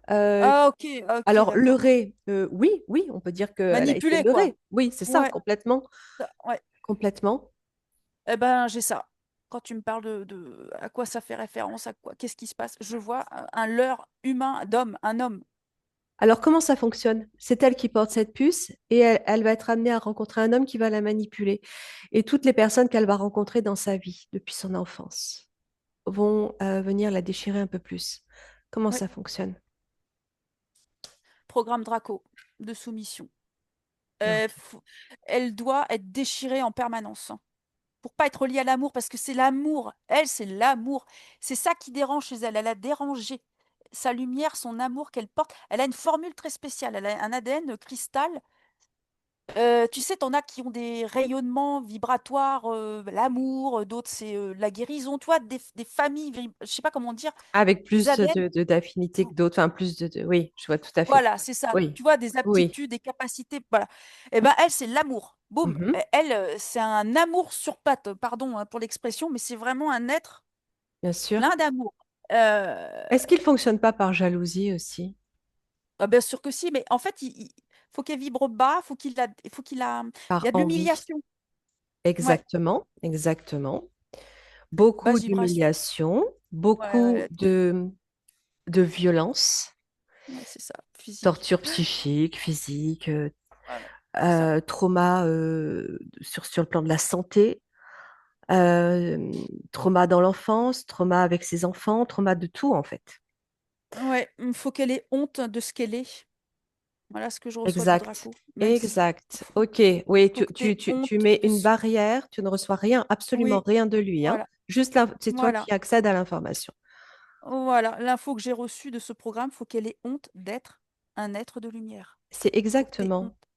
Euh, Ah ok, ok, alors, d'accord. leurré, oui, oui, on peut dire qu'elle a été Manipulée quoi. leurrée. Oui, c'est ça, Ouais, complètement, ouais. complètement. Eh ben j'ai ça. Quand tu me parles de à quoi ça fait référence, à quoi, qu'est-ce qui se passe, je vois un leurre humain d'homme, un homme. Alors, comment ça fonctionne? C'est elle qui porte cette puce et elle va être amenée à rencontrer un homme qui va la manipuler. Et toutes les personnes qu'elle va rencontrer dans sa vie depuis son enfance vont venir la déchirer un peu plus. Comment Ouais. ça fonctionne? Programme Draco de soumission. Non. Faut- Elle doit être déchirée en permanence, hein, pour pas être liée à l'amour, parce que c'est l'amour. Elle, c'est l'amour. C'est ça qui dérange chez elle. Elle a dérangé sa lumière, son amour qu'elle porte. Elle a une formule très spéciale. Elle a un ADN cristal. Tu sais, t'en as qui ont des rayonnements vibratoires, l'amour, d'autres c'est la guérison, tu vois, des familles, je sais pas comment dire, Avec des plus ADN. d'affinité que d'autres, enfin oui, je vois tout à fait. Voilà, c'est ça. Oui, Tu vois, des oui. aptitudes, des capacités, voilà. Et ben elle, c'est l'amour. Boum. Mhm, Elle, c'est un amour sur pattes, pardon hein, pour l'expression, mais c'est vraiment un être bien sûr. plein d'amour. Euh, Est-ce qu'il fonctionne pas par jalousie aussi? bien sûr que si, mais en fait, il faut qu'elle vibre bas, il y Par a de envie? l'humiliation. Ouais, Exactement, exactement. Beaucoup basse vibration. d'humiliation, Ouais, beaucoup ouais, de violence, ouais, c'est ça, physique. torture psychique, physique, Voilà, c'est ça. trauma sur le plan de la santé, euh, trauma dans l'enfance, trauma avec ses enfants, trauma de tout en fait. Ouais, il faut qu'elle ait honte de ce qu'elle est. Voilà ce que je reçois du Exact, Draco. Même si, exact. Ok, oui, faut que tu aies tu honte mets de une ce... barrière, tu ne reçois rien, absolument Oui, rien de lui, hein. voilà, Juste c'est toi voilà. qui accèdes à l'information. Voilà, l'info que j'ai reçue de ce programme, faut qu'elle ait honte d'être un être de lumière. C'est Faut que tu aies exactement honte.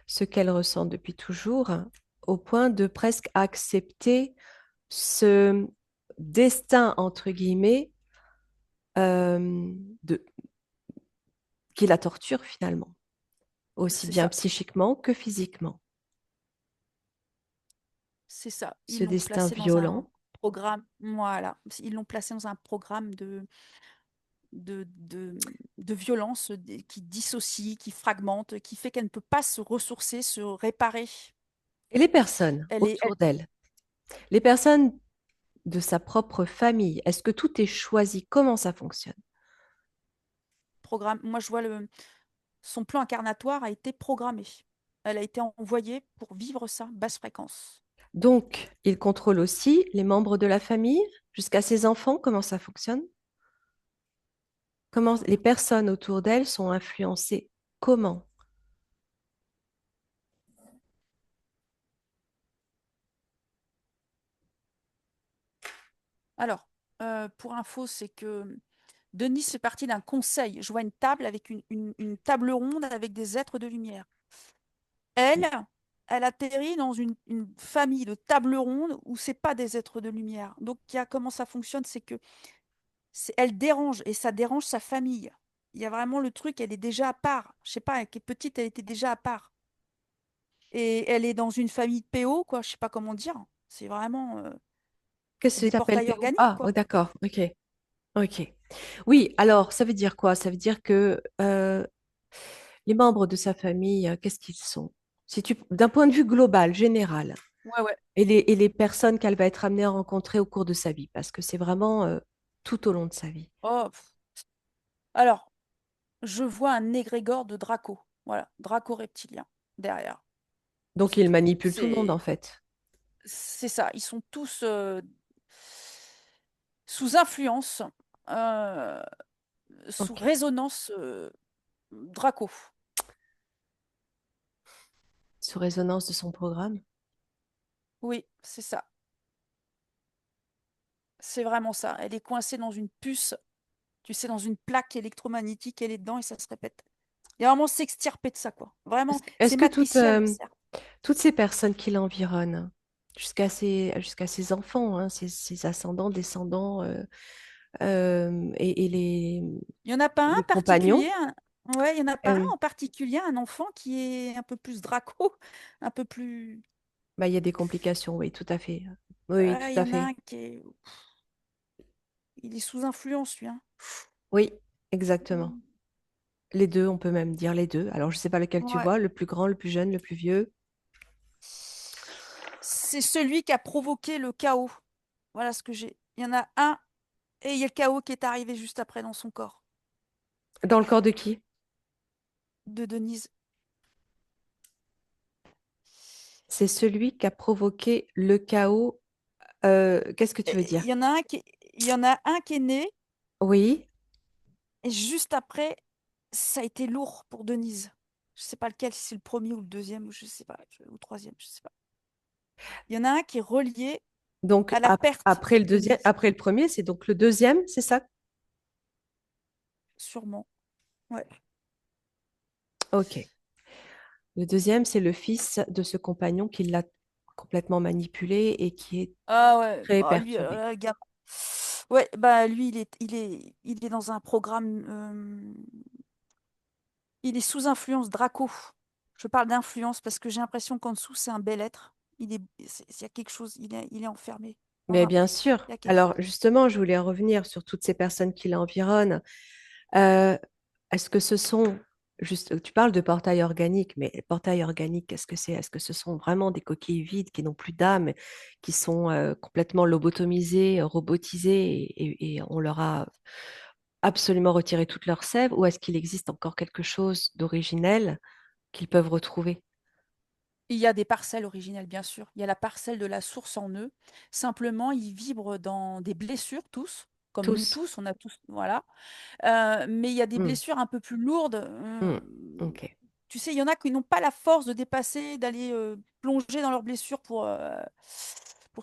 ce qu'elle ressent depuis toujours, au point de presque accepter ce destin, entre guillemets, de, qui la torture finalement, aussi C'est bien ça, psychiquement que physiquement. c'est ça. Ce Ils l'ont destin placé dans un violent. programme, voilà. Ils l'ont placé dans un programme de violence qui dissocie, qui fragmente, qui fait qu'elle ne peut pas se ressourcer, se réparer. Et les personnes Elle autour d'elle, les personnes de sa propre famille, est-ce que tout est choisi? Comment ça fonctionne? programme. Moi, je vois son plan incarnatoire a été programmé. Elle a été envoyée pour vivre ça, basse fréquence. Donc, il contrôle aussi les membres de la famille jusqu'à ses enfants. Comment ça fonctionne? Comment les personnes autour d'elle sont influencées? Comment? Alors, pour info, c'est que Denise fait partie d'un conseil. Je vois une table avec une table ronde avec des êtres de lumière. Elle, elle atterrit dans une famille de tables rondes où c'est pas des êtres de lumière. Donc, comment ça fonctionne, c'est que elle dérange et ça dérange sa famille. Il y a vraiment le truc, elle est déjà à part. Je sais pas, elle est petite, elle était déjà à part. Et elle est dans une famille de PO, quoi. Je sais pas comment dire. C'est vraiment Qu'est-ce que des tu appelles portails PO? organiques, Ah, oh, quoi. d'accord, ok, ok. Oui, alors ça veut dire quoi? Ça veut dire que les membres de sa famille, qu'est-ce qu'ils sont? Si tu, d'un point de vue global, général, Ouais, ouais. et les personnes qu'elle va être amenée à rencontrer au cours de sa vie, parce que c'est vraiment tout au long de sa vie. Oh, alors, je vois un égrégore de Draco. Voilà, Draco reptilien derrière. Donc C'est il tout. manipule tout le monde en fait. C'est ça. Ils sont tous sous influence, euh, sous Ok. résonance Draco. Sous résonance de son programme. Oui, c'est ça. C'est vraiment ça. Elle est coincée dans une puce, tu sais, dans une plaque électromagnétique. Elle est dedans et ça se répète. Il y a vraiment s'extirper de ça, quoi. Vraiment, Est-ce c'est que matriciel, certes. toutes ces personnes qui l'environnent, jusqu'à ses enfants, hein, ses ascendants, descendants, et Il y en a pas un les compagnons, particulier, ouais, il y en a pas un euh, en particulier, un enfant qui est un peu plus Draco, un peu plus. bah, il y a des complications, oui, tout à fait. Oui, oui, tout Il y à en a fait. un il est sous influence, lui, hein. Oui, exactement. Les deux, on peut même dire les deux. Alors, je ne sais pas lequel tu Ouais. vois, le plus grand, le plus jeune, le plus vieux. C'est celui qui a provoqué le chaos. Voilà ce que j'ai. Il y en a un et il y a le chaos qui est arrivé juste après dans son corps Dans le corps de qui? de Denise. C'est celui qui a provoqué le chaos. Qu'est-ce que tu veux Et dire? il y en a un qui est né Oui, et juste après, ça a été lourd pour Denise. Je sais pas lequel, si c'est le premier ou le deuxième, ou je sais pas, ou le troisième, je sais pas. Il y en a un qui est relié donc à la perte après le de deuxième, Denise, après le premier, c'est donc le deuxième, c'est ça? sûrement. Ouais. Ok. Le deuxième, c'est le fils de ce compagnon qui l'a complètement manipulé et qui est Ah ouais, très oh, lui, perturbé. le gamin. Ouais, bah lui, il est dans un programme. Il est sous influence Draco. Je parle d'influence parce que j'ai l'impression qu'en dessous, c'est un bel être. Il y a quelque chose, il est enfermé dans Mais un bien truc. sûr. Il y a quelque Alors chose. justement, je voulais revenir sur toutes ces personnes qui l'environnent. Euh, Est-ce que ce sont juste, tu parles de portail organique, mais portail organique, qu'est-ce que c'est? Est-ce que ce sont vraiment des coquilles vides qui n'ont plus d'âme, qui sont complètement lobotomisées, robotisées et on leur a absolument retiré toute leur sève, ou est-ce qu'il existe encore quelque chose d'originel qu'ils peuvent retrouver? Il y a des parcelles originelles, bien sûr. Il y a la parcelle de la source en eux. Simplement, ils vibrent dans des blessures, tous, comme nous Tous. tous, on a tous, voilà. Mais il y a des Hmm, blessures un peu plus lourdes. hmm, ok. Tu sais, il y en a qui n'ont pas la force de dépasser, d'aller plonger dans leurs blessures pour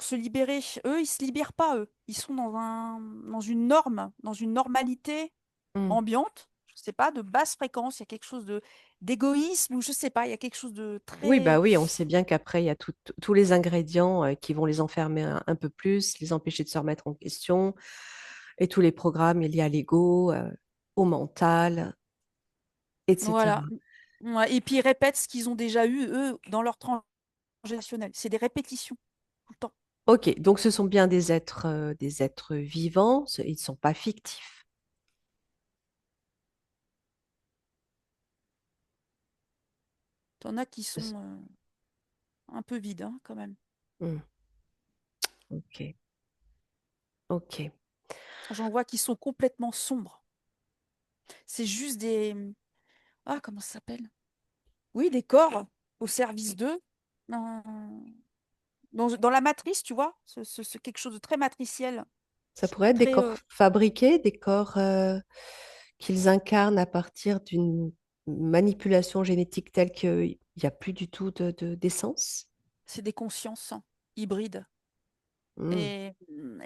se libérer. Eux, ils se libèrent pas, eux. Ils sont dans une norme, dans une normalité Hmm. ambiante. Je sais pas, de basse fréquence. Il y a quelque chose d'égoïsme ou je sais pas. Il y a quelque chose de Oui, très. bah oui, on sait bien qu'après, il y a tous les ingrédients qui vont les enfermer un peu plus, les empêcher de se remettre en question, et tous les programmes liés à l'ego, au mental, Voilà. etc. Ouais, et puis ils répètent ce qu'ils ont déjà eu, eux, dans leur transgénérationnel. C'est des répétitions, tout le temps. Ok, donc ce sont bien des êtres vivants, ils ne sont pas fictifs. T'en as qui sont un peu vides, hein, quand même. Hmm, ok, ok. J'en vois qui sont complètement sombres. C'est juste des. Ah, comment ça s'appelle? Oui, des corps au service d'eux. Dans, dans la matrice, tu vois? Quelque chose de très matriciel. Ça pourrait être des Très. corps fabriqués, des corps qu'ils incarnent à partir d'une manipulation génétique telle qu'il n'y a plus du tout d'essence. C'est des consciences hybrides. Hmm, Et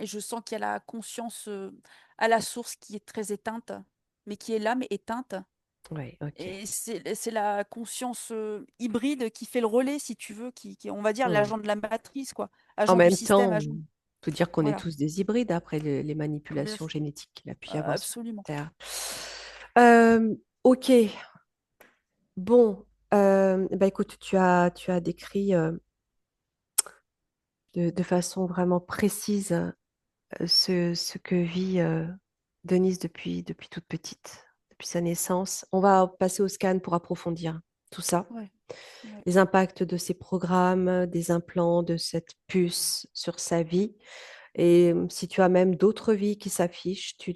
je sens qu'il y a la conscience à la source qui est très éteinte, mais qui est là, mais éteinte. ouais, ok. Et c'est la conscience hybride qui fait le relais, si tu veux, on va dire, Hmm. l'agent de la matrice, quoi. En Agent du même système, temps, agent. on peut dire qu'on est Voilà. tous des hybrides après les Bien manipulations sûr. génétiques qu'il a pu y avoir sur Absolument. Terre. Ok, bon, bah écoute, tu as décrit de façon vraiment précise ce que vit Denise depuis toute petite, depuis sa naissance. On va passer au scan pour approfondir tout ça, Ouais. Ouais. les impacts de ces programmes, des implants, de cette puce sur sa vie. Et si tu as même d'autres vies qui s'affichent, tu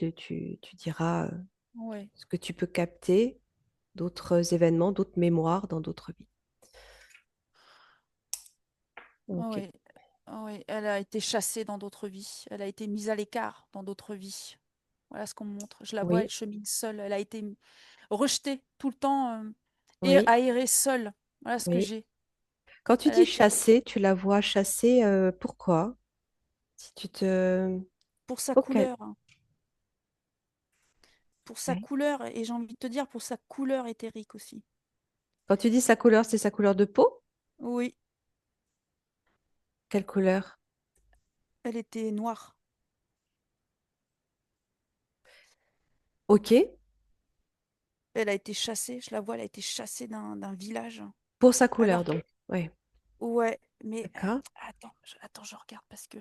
diras Ouais. ce que tu peux capter, d'autres événements, d'autres mémoires dans d'autres vies. Ok. Ouais. Ouais. Elle a été chassée dans d'autres vies. Elle a été mise à l'écart dans d'autres vies. Voilà ce qu'on me montre. Je la vois, elle Oui, chemine seule. Elle a été rejetée tout le temps et oui, aérée seule. Voilà ce que oui. j'ai. Quand tu Elle a dis été chasser, tu la vois chasser, pourquoi? Si tu te... pour sa Ok. couleur, hein. Pour sa Ouais. couleur, et j'ai envie de te dire pour sa couleur éthérique aussi. Quand tu dis sa couleur, c'est sa couleur de peau? Oui, Quelle couleur? elle était noire. Ok. Elle a été chassée, je la vois, elle a été chassée d'un village. Pour sa couleur, Alors donc. que, Oui. ouais, mais D'accord. attends, je regarde parce que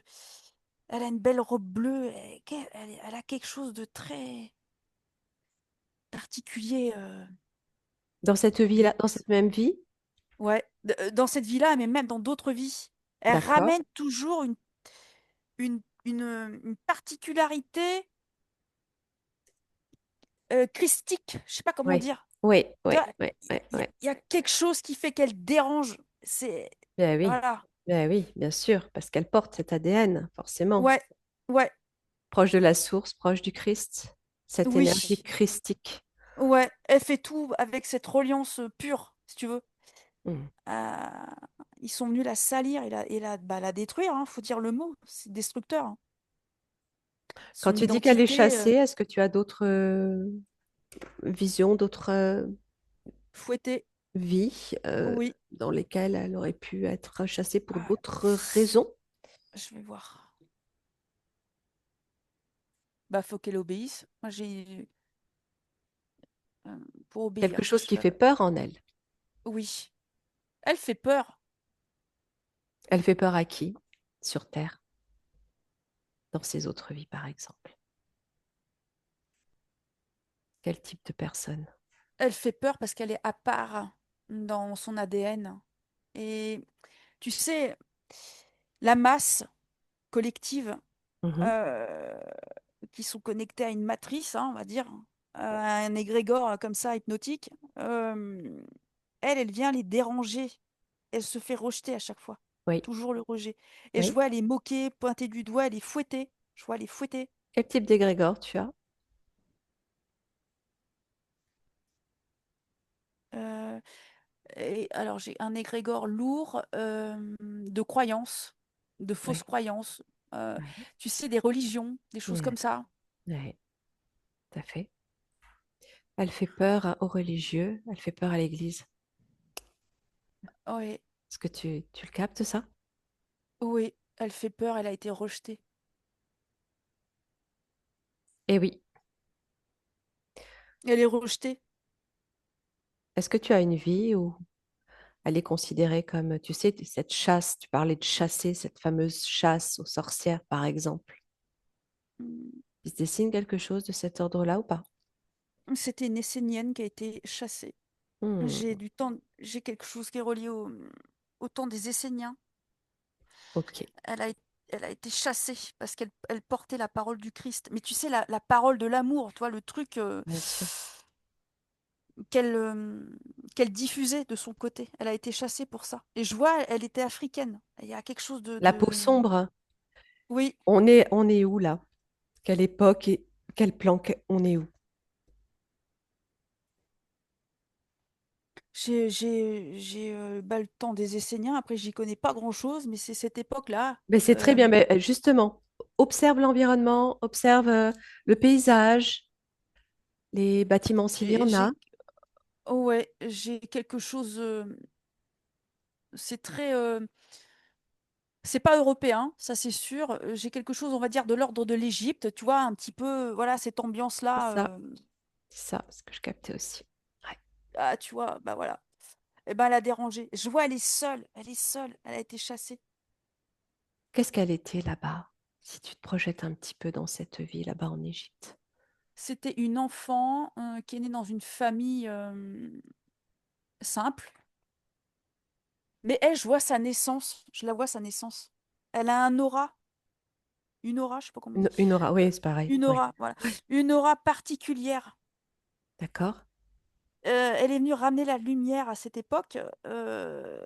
elle a une belle robe bleue. Elle a quelque chose de très particulier, Dans cette vie-là, dans Denise. cette même vie? Ouais, dans cette vie-là, mais même dans d'autres vies. Elle D'accord. ramène toujours une particularité christique. Je sais pas comment Oui. dire. Oui, oui, Tu vois, oui, oui, oui. il y a quelque chose qui fait qu'elle dérange. C'est. Ben oui. Voilà. Ben oui, bien sûr, parce qu'elle porte cet ADN, forcément. Ouais, ouais, Proche de la source, proche du Christ. Cette énergie oui. christique. Ouais, elle fait tout avec cette reliance pure, si tu veux. Hmm. Euh, Ils sont venus la salir la détruire, hein, faut dire le mot. C'est destructeur, hein. Quand Son tu dis qu'elle est identité chassée, est-ce que tu as d'autres visions, d'autres fouettée. vies Oui. dans lesquelles elle aurait pu être chassée pour Ah, d'autres raisons. je vais voir. Bah, faut qu'elle obéisse. Moi, j'ai pour Quelque obéir. chose qui fait peur en elle. Oui, elle fait peur. Elle fait peur à qui sur Terre, dans ses autres vies, par exemple? Quel type de personne? Elle fait peur parce qu'elle est à part dans son ADN. Et tu sais, la masse collective Mhm. euh, qui sont connectés à une matrice, hein, on va dire, à un égrégore comme ça, hypnotique, euh, elle vient les déranger. Elle se fait rejeter à chaque fois. Oui, Toujours le rejet. Et je oui. vois, elle est moquée, pointée du doigt, elle est fouettée. Je vois, elle est fouettée. Quel type d'égrégore tu as? Euh, et alors, j'ai un égrégore lourd de croyances, de fausses Oui, croyances. euh, oui, Tu sais, des religions, des choses oui, comme ça. oui, tout à fait. Elle fait peur aux religieux, elle fait peur à l'Église. Oui, Est-ce que tu le captes, ça? oui, elle fait peur, elle a été rejetée. Eh oui. Elle est rejetée. Est-ce que tu as une vie où elle est considérée comme, tu sais, cette chasse, tu parlais de chasser, cette fameuse chasse aux sorcières, par exemple. Hmm. Il se dessine quelque chose de cet ordre-là ou pas? C'était une Essénienne qui a été chassée. Hmm, J'ai du temps, j'ai quelque chose qui est relié au temps des Esséniens. ok, Elle a, elle a été chassée parce qu'elle portait la parole du Christ. Mais tu sais, la parole de l'amour, toi, le truc bien sûr. qu'elle qu'elle diffusait de son côté. Elle a été chassée pour ça. Et je vois, elle était africaine. Il y a quelque chose La peau sombre, Oui, on est où là? Quelle époque et quel plan, on est où? bah, le temps des Esséniens. Après, j'y connais pas grand-chose, mais c'est cette époque-là. Mais c'est très bien, mais justement, observe l'environnement, observe le paysage, les bâtiments s'il y Et en a. ouais, j'ai quelque chose. C'est très. C'est pas européen, ça c'est sûr. J'ai quelque chose, on va dire, de l'ordre de l'Égypte, tu vois, un petit peu, voilà, cette C'est ambiance-là. ça, c'est ça, ce que je captais aussi. Ouais. Ah, tu vois, bah voilà. Eh ben, elle a dérangé. Je vois, elle est seule, elle est seule, elle a été chassée. Qu'est-ce qu'elle était là-bas, si tu te projettes un petit peu dans cette vie là-bas en Égypte? C'était une enfant qui est née dans une famille simple. Mais elle, je vois sa naissance, je la vois sa naissance. Elle a un aura, une aura, je sais pas comment on dit. Une aura, oui, c'est pareil. Une Ouais. aura, voilà. Une aura particulière. D'accord. Elle est venue ramener la lumière à cette époque. Elle,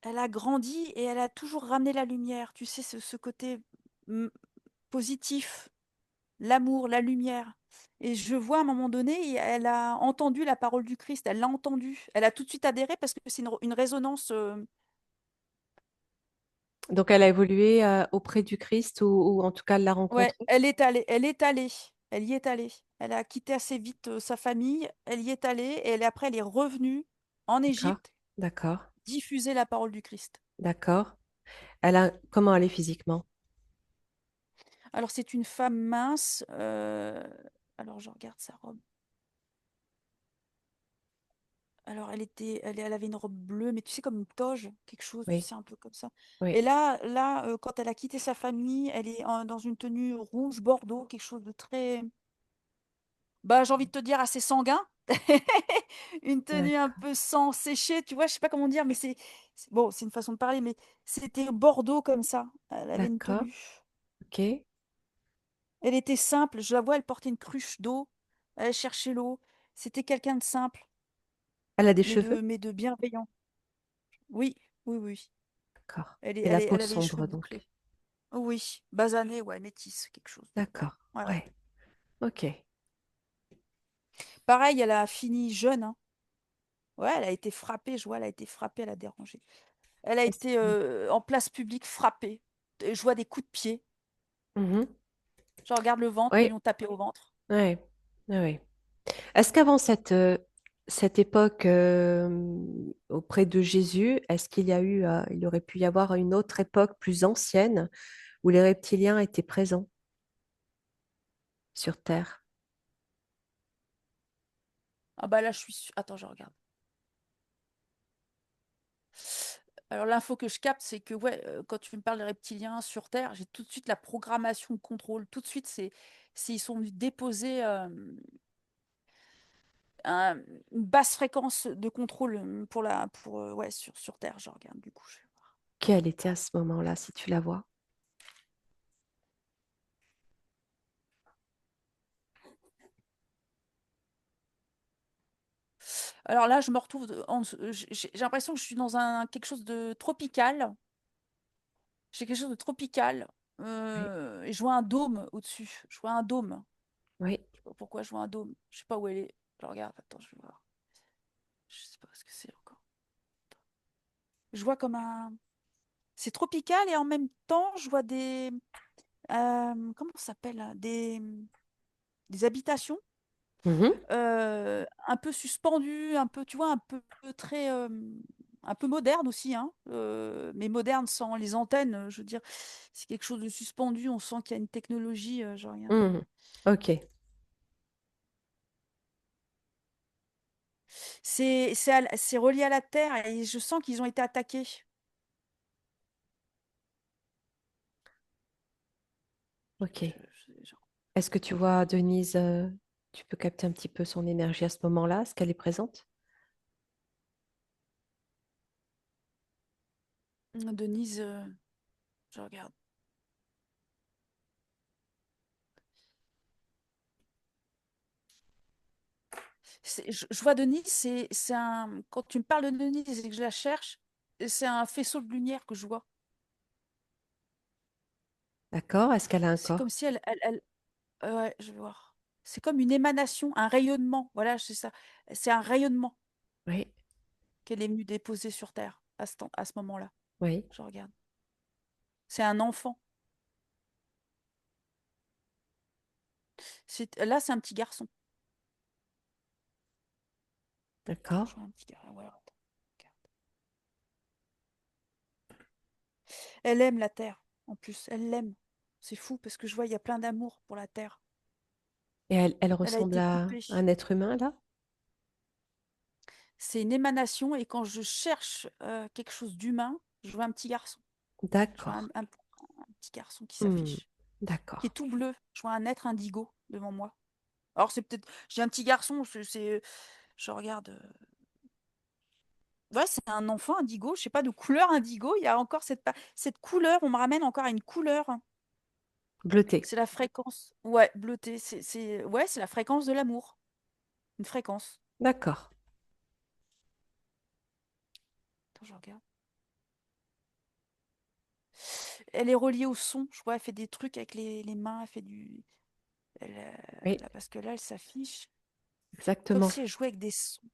elle a grandi et elle a toujours ramené la lumière. Tu sais, ce côté mm, positif, l'amour, la lumière. Et je vois à un moment donné, elle a entendu la parole du Christ. Elle l'a entendu. Elle a tout de suite adhéré parce que c'est une résonance. Donc elle a évolué auprès du Christ ou en tout cas elle l'a Ouais, rencontré. elle est allée. Elle est allée. Elle y est allée. Elle a quitté assez vite sa famille. Elle y est allée et après, elle est revenue en D'accord. Égypte D'accord. diffuser la parole du Christ. D'accord. Elle a comment elle est physiquement? Alors, c'est une femme mince. Alors, je regarde sa robe. Alors, elle avait une robe bleue, mais tu sais, comme une toge, quelque chose, tu Oui. sais, un peu comme ça. Oui. Et là, quand elle a quitté sa famille, elle est dans une tenue rouge bordeaux, quelque chose de très, bah, j'ai envie de te dire assez sanguin. Une tenue un D'accord. peu sans sécher, tu vois, je sais pas comment dire, mais bon, c'est une façon de parler, mais c'était bordeaux comme ça. Elle avait une D'accord. tenue. Ok. Elle était simple, je la vois, elle portait une cruche d'eau, elle cherchait l'eau. C'était quelqu'un de simple, Elle a des cheveux? mais de bienveillant. Oui, oui, oui. D'accord. Et la peau Elle avait les cheveux sombre donc. bouclés. Oui, basanée, ouais, métisse, quelque chose de. Ouais, D'accord. ouais, ouais. Ouais. Ok. Pareil, elle a fini jeune, hein. Ouais, elle a été frappée, je vois, elle a été frappée, elle a dérangé. Elle a Est-ce été que- en place publique frappée. Et je vois des coups de pied. Mhm. Je regarde le ventre, ils Oui. lui ont tapé au ventre. Ouais. Ouais. Ouais. Est-ce qu'avant cette époque auprès de Jésus, est-ce qu'il y a eu, il aurait pu y avoir une autre époque plus ancienne où les reptiliens étaient présents sur Terre? Ah bah là, attends, je regarde. Alors l'info que je capte, c'est que ouais, quand tu me parles des reptiliens sur Terre, j'ai tout de suite la programmation de contrôle. Tout de suite, ils sont venus déposer une basse fréquence de contrôle ouais, sur Terre. Je regarde du coup. Quelle était à ce moment-là, si tu la vois? Alors là, je me retrouve, j'ai l'impression que je suis dans quelque chose de tropical. J'ai quelque chose de tropical. Oui, Et je vois un dôme au-dessus. Je vois un dôme. oui. Je sais pas pourquoi je vois un dôme. Je sais pas où elle est. Je regarde, attends, je vais voir. Je sais pas ce que c'est encore. Je vois comme un. C'est tropical et en même temps, je vois comment ça s'appelle? Des habitations Mhm, un peu suspendues, un peu, tu vois, un peu très. Un peu moderne aussi, hein, mais moderne sans les antennes, je veux dire, c'est quelque chose de suspendu, on sent qu'il y a une technologie, je regarde. mhm. Ok, C'est relié à la Terre et je sens qu'ils ont été attaqués. ok. Genre, Est-ce que tu vois Denise, tu peux capter un petit peu son énergie à ce moment-là? Est-ce qu'elle est présente? Denise, je regarde. Je vois Denise, c'est un. Quand tu me parles de Denise et que je la cherche, c'est un faisceau de lumière que je vois. D'accord. Est-ce qu'elle a un C'est comme corps? si ouais, je vais voir. C'est comme une émanation, un rayonnement. Voilà, c'est ça. C'est un rayonnement Oui, qu'elle est venue déposer sur Terre à ce moment-là. oui. Je regarde. C'est un enfant. Là, c'est un petit garçon. D'accord. Je vois un petit garçon. Ouais, attends. Elle aime la Terre, en plus. Elle l'aime. C'est fou parce que je vois, il y a plein d'amour pour la Terre. Et elle Elle a ressemble été à coupée. un être humain, là? C'est une émanation et quand je cherche quelque chose d'humain, je vois un petit garçon. Je vois D'accord. un petit garçon qui Hmm, s'affiche, qui est d'accord. tout bleu. Je vois un être indigo devant moi. Alors c'est peut-être, j'ai un petit garçon, je regarde. Ouais, c'est un enfant indigo. Je sais pas de couleur indigo. Il y a encore cette couleur. On me ramène encore à une couleur. Bleuté. C'est la fréquence. Ouais, bleuté. Ouais, c'est la fréquence de l'amour. Une fréquence. D'accord. Attends, je regarde. Elle est reliée au son. Je vois, elle fait des trucs avec les mains. Elle fait du. Oui, Là, parce que là, elle s'affiche comme exactement. si elle jouait avec des sons.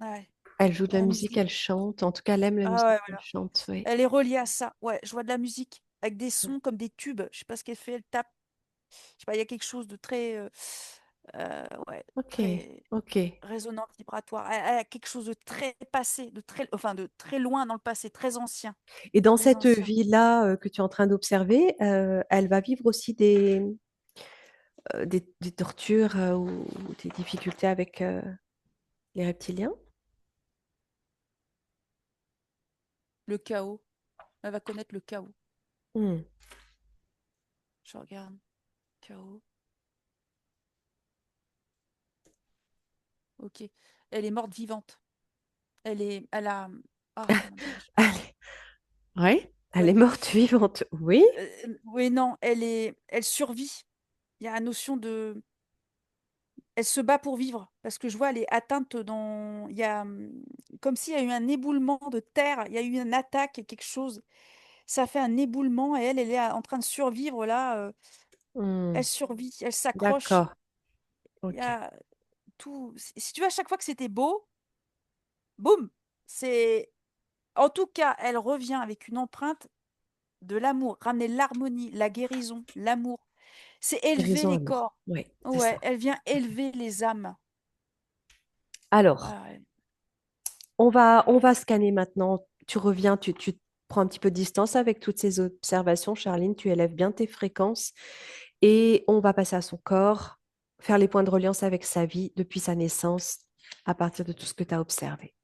Ouais, Elle joue de la la musique, musique. elle chante. En tout cas, elle aime la Ah musique, ouais, elle voilà. chante. Oui. Elle est reliée à ça. Ouais, je vois de la musique avec des sons comme des tubes. Je sais pas ce qu'elle fait. Elle tape. Je sais pas, il y a quelque chose de très. Ouais, Ok, très ok. résonante, vibratoire. Elle a quelque chose de très passé, enfin de très loin dans le passé, très ancien. Et dans Très cette ancien. vie-là que tu es en train d'observer, elle va vivre aussi des tortures ou des difficultés avec les reptiliens? Le chaos. Elle va connaître le chaos. Hmm, Je regarde. Chaos. Ok. Elle est morte vivante. Elle a. Ah, comment dirais-je? allez. Ouais. Elle Ouais. est morte vivante, oui. Oui, non, elle survit. Il y a la notion de. Elle se bat pour vivre parce que je vois, elle est atteinte dans. Il y a comme s'il y a eu un éboulement de terre. Il y a eu une attaque, quelque chose. Ça fait un éboulement et elle est en train de survivre là. Hmm, Elle survit, elle s'accroche. d'accord, Il y ok. a tout. Si tu vois, à chaque fois que c'était beau, boum, c'est. En tout cas, elle revient avec une empreinte de l'amour, ramener l'harmonie, la guérison, l'amour. C'est élever Guérison, les amour. corps. Oui, c'est Ouais, ça. elle vient élever les âmes. Alors, Ah ouais. on va scanner maintenant. Tu reviens, tu prends un petit peu de distance avec toutes ces observations, Charline. Tu élèves bien tes fréquences et on va passer à son corps, faire les points de reliance avec sa vie depuis sa naissance à partir de tout ce que tu as observé.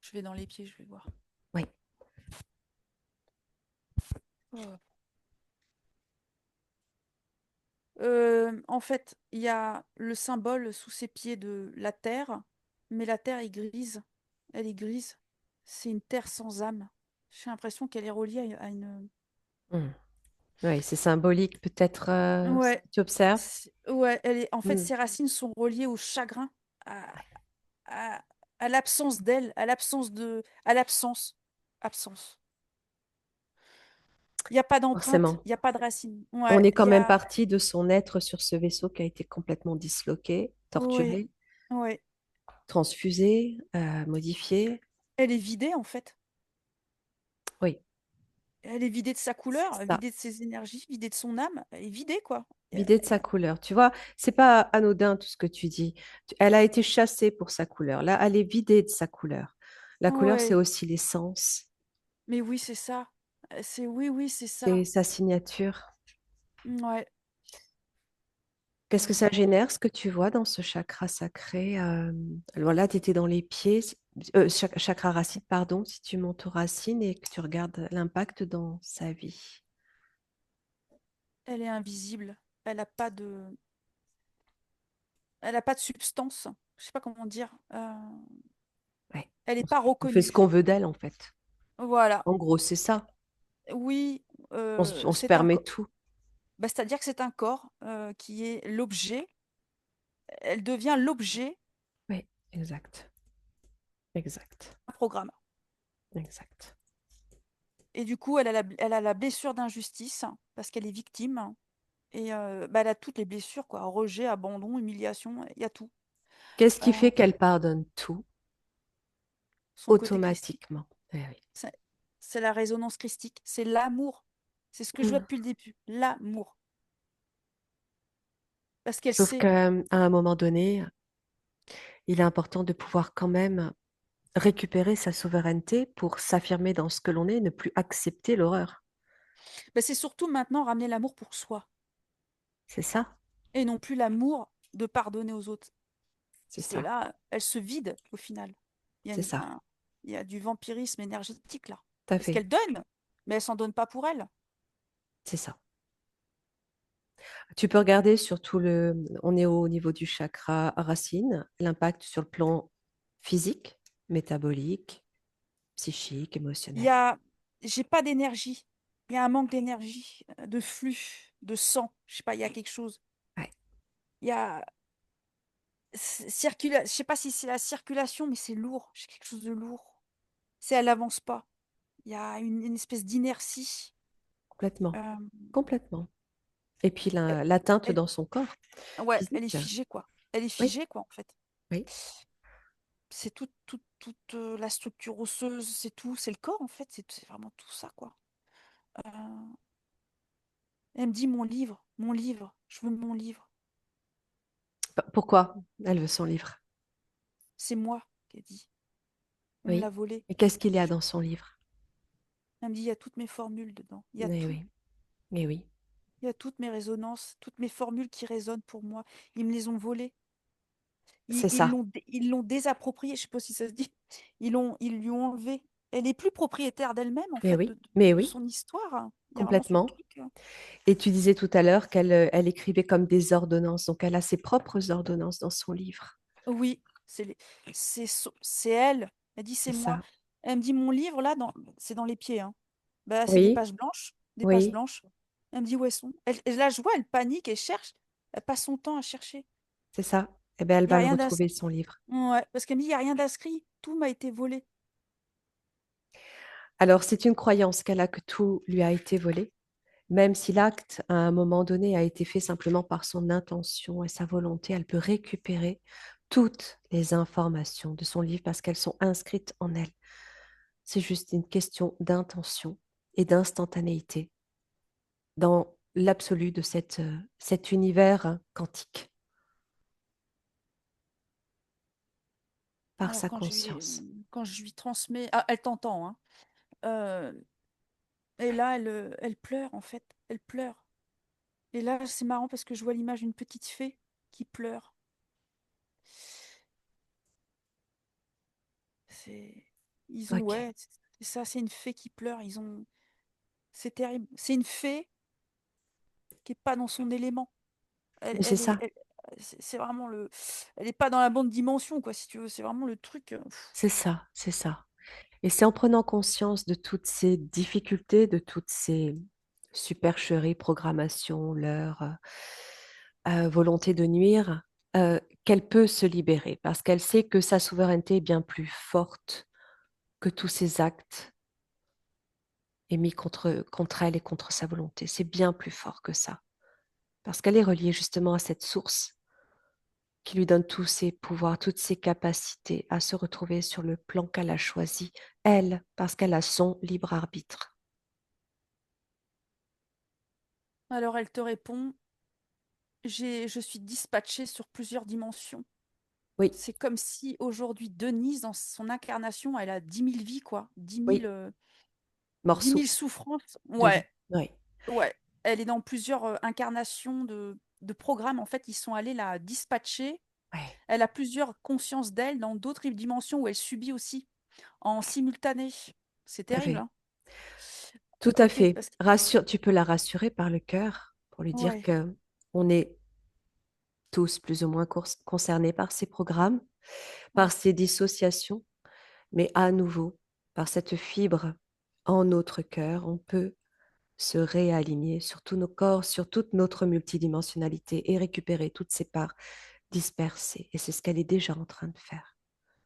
Je vais dans les pieds, je vais voir. Oui. Oh. En fait, il y a le symbole sous ses pieds de la terre, mais la terre est grise. Elle est grise. C'est une terre sans âme. J'ai l'impression qu'elle est reliée à une. Hmm. Oui, c'est symbolique peut-être ce Ouais, que tu observes. ouais, elle est. En fait, Hmm. ses racines sont reliées au chagrin, à, à l'absence d'elle, à l'absence, absence. Il n'y a pas d'empreinte, Forcément. il n'y a pas de racines. On Ouais, est il quand y même a. parti de son être sur ce vaisseau qui a été complètement disloqué, Ouais, torturé, ouais. transfusé, modifié. Elle est vidée en fait. Oui, Elle est vidée de sa c'est couleur, ça. vidée de ses énergies, vidée de son âme. Elle est vidée, quoi. Vidé de sa couleur. Tu vois, c'est pas anodin tout ce que tu dis. Elle a été chassée pour sa couleur. Là, elle est vidée de sa couleur. La couleur, c'est Ouais, aussi l'essence, mais oui, c'est ça. Oui, oui, c'est c'est ça. sa signature. Ouais. Qu'est-ce que ça Euh, génère, ce que tu vois dans ce chakra sacré? Alors là, tu étais dans les pieds, chakra racine, pardon, si tu montes aux racines et que tu regardes l'impact dans sa vie. Elle est invisible. Elle a pas de, elle a pas de substance. Je sais pas comment dire. Ouais. Elle n'est On, pas on fait ce qu'on reconnue. veut d'elle, en fait. Voilà. En gros, c'est ça. Oui, On se c'est un permet corps. tout. Bah, c'est-à-dire que c'est un corps qui est l'objet. Elle devient l'objet Oui, exact. Exact. d'un programme. Exact. Et du coup, elle a la blessure d'injustice parce qu'elle est victime. Et bah, elle a toutes les blessures, quoi. Rejet, abandon, humiliation, il y a tout. Qu'est-ce qui Euh, fait qu'elle pardonne tout Son côté christique, automatiquement? Eh oui. c'est c'est la résonance christique, c'est l'amour. C'est ce que je vois Mm. depuis le début, l'amour. Parce qu'elle Sauf sait. qu'à un moment donné, il est important de pouvoir quand même récupérer sa souveraineté pour s'affirmer dans ce que l'on est et ne plus accepter l'horreur. Bah, c'est surtout maintenant ramener l'amour pour soi C'est ça, et non plus l'amour de pardonner aux autres. c'est Parce que ça, là, elle se vide au final. Il y a, c'est ça, il y a du vampirisme énergétique là. tout à Parce fait, qu'elle donne, mais elle s'en donne pas pour elle. c'est ça. Tu peux regarder surtout on est au niveau du chakra racine, l'impact sur le plan physique, métabolique, psychique, Il y émotionnel. a, j'ai pas d'énergie. Il y a un manque d'énergie, de flux, de sang. Je sais pas, il y a quelque chose. Ouais, Il y a je sais pas si c'est la circulation, mais c'est lourd. J'ai quelque chose de lourd. C'est elle avance pas. Il y a une espèce d'inertie. complètement, Euh, complètement. Et puis elle, l'atteinte elle- dans son corps ouais, elle est physique. figée quoi. Elle est Oui, figée quoi en fait. oui, C'est toute la structure osseuse, c'est tout, c'est le corps en fait. C'est vraiment tout ça quoi. Euh, Elle me dit mon livre, je veux mon livre. Pourquoi elle veut son livre? C'est moi qu'elle dit. On me l'a Oui. volé. Et qu'est-ce qu'il y a dans son livre? Elle me dit il y a toutes mes formules dedans. Il y a Eh tout. oui, eh oui, Il y a toutes mes résonances, toutes mes formules qui résonnent pour moi. Ils me les ont volées. c'est ça. Ils l'ont désappropriée. Je sais pas si ça se dit. Ils lui ont enlevé. Elle est plus propriétaire d'elle-même, en fait, Mais de oui, son histoire, hein. Il y a vraiment ce complètement. truc. Et tu disais tout à l'heure qu'elle elle écrivait comme des ordonnances, donc elle a ses propres ordonnances dans son livre. Oui, c'est elle. Elle dit C'est c'est moi. ça. Elle me dit mon livre là, c'est dans les pieds, hein. Bah, c'est des Oui, pages blanches, des pages oui, blanches. Elle me dit où elles sont. Là, je vois, elle panique, elle cherche. Elle passe son temps à chercher. c'est ça. Eh bien, elle Il y a va le rien retrouver, d'inscrit. son livre. Ouais, parce qu'elle me dit il y a rien d'inscrit. Tout m'a été volé. Alors, c'est une croyance qu'elle a que tout lui a été volé, même si l'acte, à un moment donné, a été fait simplement par son intention et sa volonté, elle peut récupérer toutes les informations de son livre parce qu'elles sont inscrites en elle. C'est juste une question d'intention et d'instantanéité dans l'absolu de cet univers quantique. par Alors sa conscience. quand je lui transmets, ah, elle t'entend, hein. Euh, et là, elle pleure en fait, elle pleure. Et là, c'est marrant parce que je vois l'image d'une petite fée qui pleure. C'est, ils ont, Ok. ouais, c'est ça, c'est une fée qui pleure. C'est terrible. C'est une fée qui est pas dans son élément. Mais c'est ça, C'est vraiment elle est pas dans la bonne dimension, quoi, si tu veux. C'est vraiment le truc. c'est ça, c'est ça. Et c'est en prenant conscience de toutes ces difficultés, de toutes ces supercheries, programmations, leur volonté de nuire, qu'elle peut se libérer parce qu'elle sait que sa souveraineté est bien plus forte que tous ces actes émis contre elle et contre sa volonté. C'est bien plus fort que ça parce qu'elle est reliée justement à cette source qui lui donne tous ses pouvoirs, toutes ses capacités à se retrouver sur le plan qu'elle a choisi, elle, parce qu'elle a son libre arbitre. Alors elle te répond, je suis dispatchée sur plusieurs dimensions. Oui, C'est comme si aujourd'hui Denise, dans son incarnation, elle a 10 000 vies, quoi. oui, 10 morceau 000 souffrances. de vie. Ouais, Oui, ouais. Elle est dans plusieurs incarnations de programmes. En fait, ils sont allés la dispatcher. ouais, Elle a plusieurs consciences d'elle dans d'autres dimensions où elle subit aussi en simultané. C'est tout à terrible, fait. hein. Tout à Ok, fait. Rassure, tu peux la rassurer par le cœur pour lui dire ouais, que on est tous plus ou moins concernés par ces programmes, par ouais. ces dissociations, mais à nouveau, par cette fibre en notre cœur, on peut se réaligner sur tous nos corps, sur toute notre multidimensionnalité et récupérer toutes ces parts dispersées. Et c'est ce qu'elle est déjà en train de faire.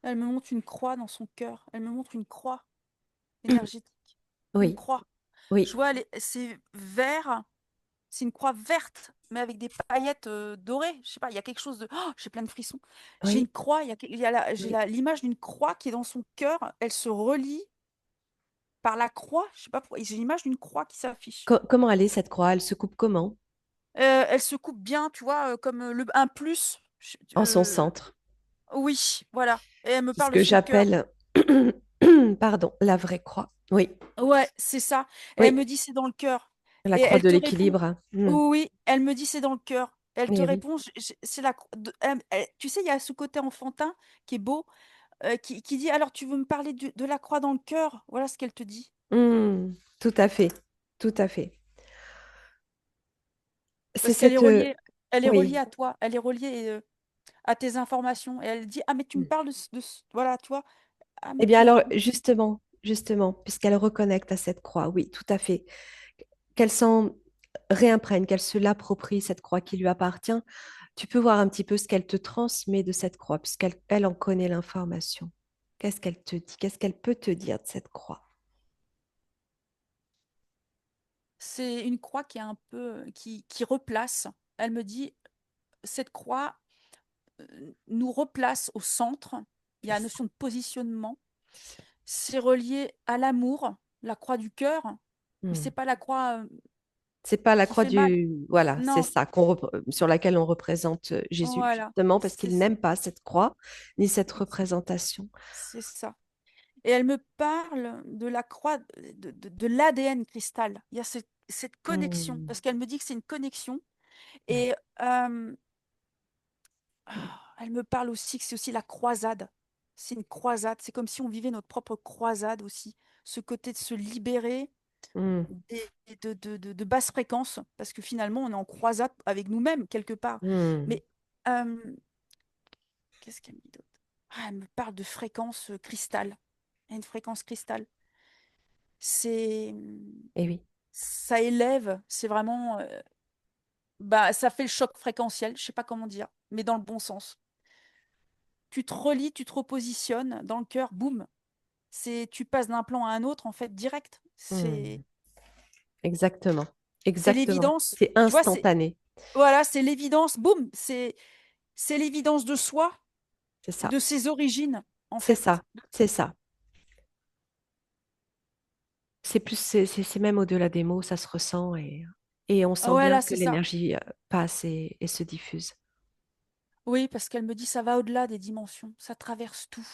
Elle me montre une croix dans son cœur. Elle me montre une croix énergétique. Une Oui, croix. oui, Je vois, c'est vert. C'est une croix verte, mais avec des paillettes dorées. Je sais pas, il y a quelque chose de. Oh, j'ai plein de frissons. J'ai une oui, croix, il y a j'ai oui. l'image d'une croix qui est dans son cœur. Elle se relie par la croix. Je sais pas pourquoi. J'ai l'image d'une croix qui s'affiche. Comment elle est cette croix? Elle se coupe comment? Elle se coupe bien, tu vois, comme un plus. En son centre. Oui, voilà. Et elle me C'est ce parle de que son cœur. j'appelle, pardon, la vraie croix. Oui, Ouais, c'est ça. Et elle oui, me dit c'est dans le cœur. la Et croix elle de te répond, l'équilibre. Hmm. oui, elle me dit c'est dans le cœur. Elle te Eh oui. répond, c'est tu sais, il y a ce côté enfantin qui est beau, qui dit alors tu veux me parler de la croix dans le cœur? Voilà ce qu'elle te dit. Hmm. Tout à fait, tout à fait. C'est Parce qu'elle est cette, reliée, elle est reliée oui. à toi, elle est reliée à tes informations. Et elle dit ah mais tu me parles voilà, tu vois. Ah Eh mais bien tu alors, racontes. justement, puisqu'elle reconnecte à cette croix, oui, tout à fait, qu'elle s'en réimprègne, qu'elle se l'approprie, cette croix qui lui appartient, tu peux voir un petit peu ce qu'elle te transmet de cette croix, puisqu'elle en connaît l'information. Qu'est-ce qu'elle te dit? Qu'est-ce qu'elle peut te dire de cette croix? C'est une croix qui est un peu qui replace. Elle me dit cette croix nous replace au centre. Il y C'est a la ça. notion de positionnement. C'est ça. C'est relié à l'amour, la croix du cœur, mais Hmm. c'est pas la croix C'est pas la qui croix fait mal. du... Voilà, c'est Non, ça, sur laquelle on représente Jésus, voilà, justement, parce c'est qu'il n'aime pas cette croix, ni cette représentation. c'est ça. Et elle me parle de la croix, de l'ADN cristal. Il y a cette connexion, Hmm. parce qu'elle me dit que c'est une connexion. Ouais. Et elle me parle aussi que c'est aussi la croisade. C'est une croisade. C'est comme si on vivait notre propre croisade aussi. Ce côté de se libérer Hmm. de basses fréquences, parce que finalement, on est en croisade avec nous-mêmes quelque part. Hmm. Mais qu'est-ce qu'elle me dit d'autre? Ah, elle me parle de fréquence cristal. Il y a une fréquence cristal. C'est, Eh oui. ça élève. C'est vraiment, bah, ça fait le choc fréquentiel. Je sais pas comment dire, mais dans le bon sens. Tu te relis, tu te repositionnes dans le cœur, boum. Tu passes d'un plan à un autre en fait direct. Hmm. Exactement. C'est Exactement. l'évidence. C'est Tu vois, instantané. voilà, c'est l'évidence. Boum. C'est l'évidence de soi, C'est ça. de ses origines en C'est ça. fait. C'est ça. C'est plus, c'est même au-delà des mots, ça se ressent et on Ah, sent bien voilà, que c'est ça. l'énergie passe et se diffuse. Oui, parce qu'elle me dit ça va au-delà des dimensions, ça traverse tout.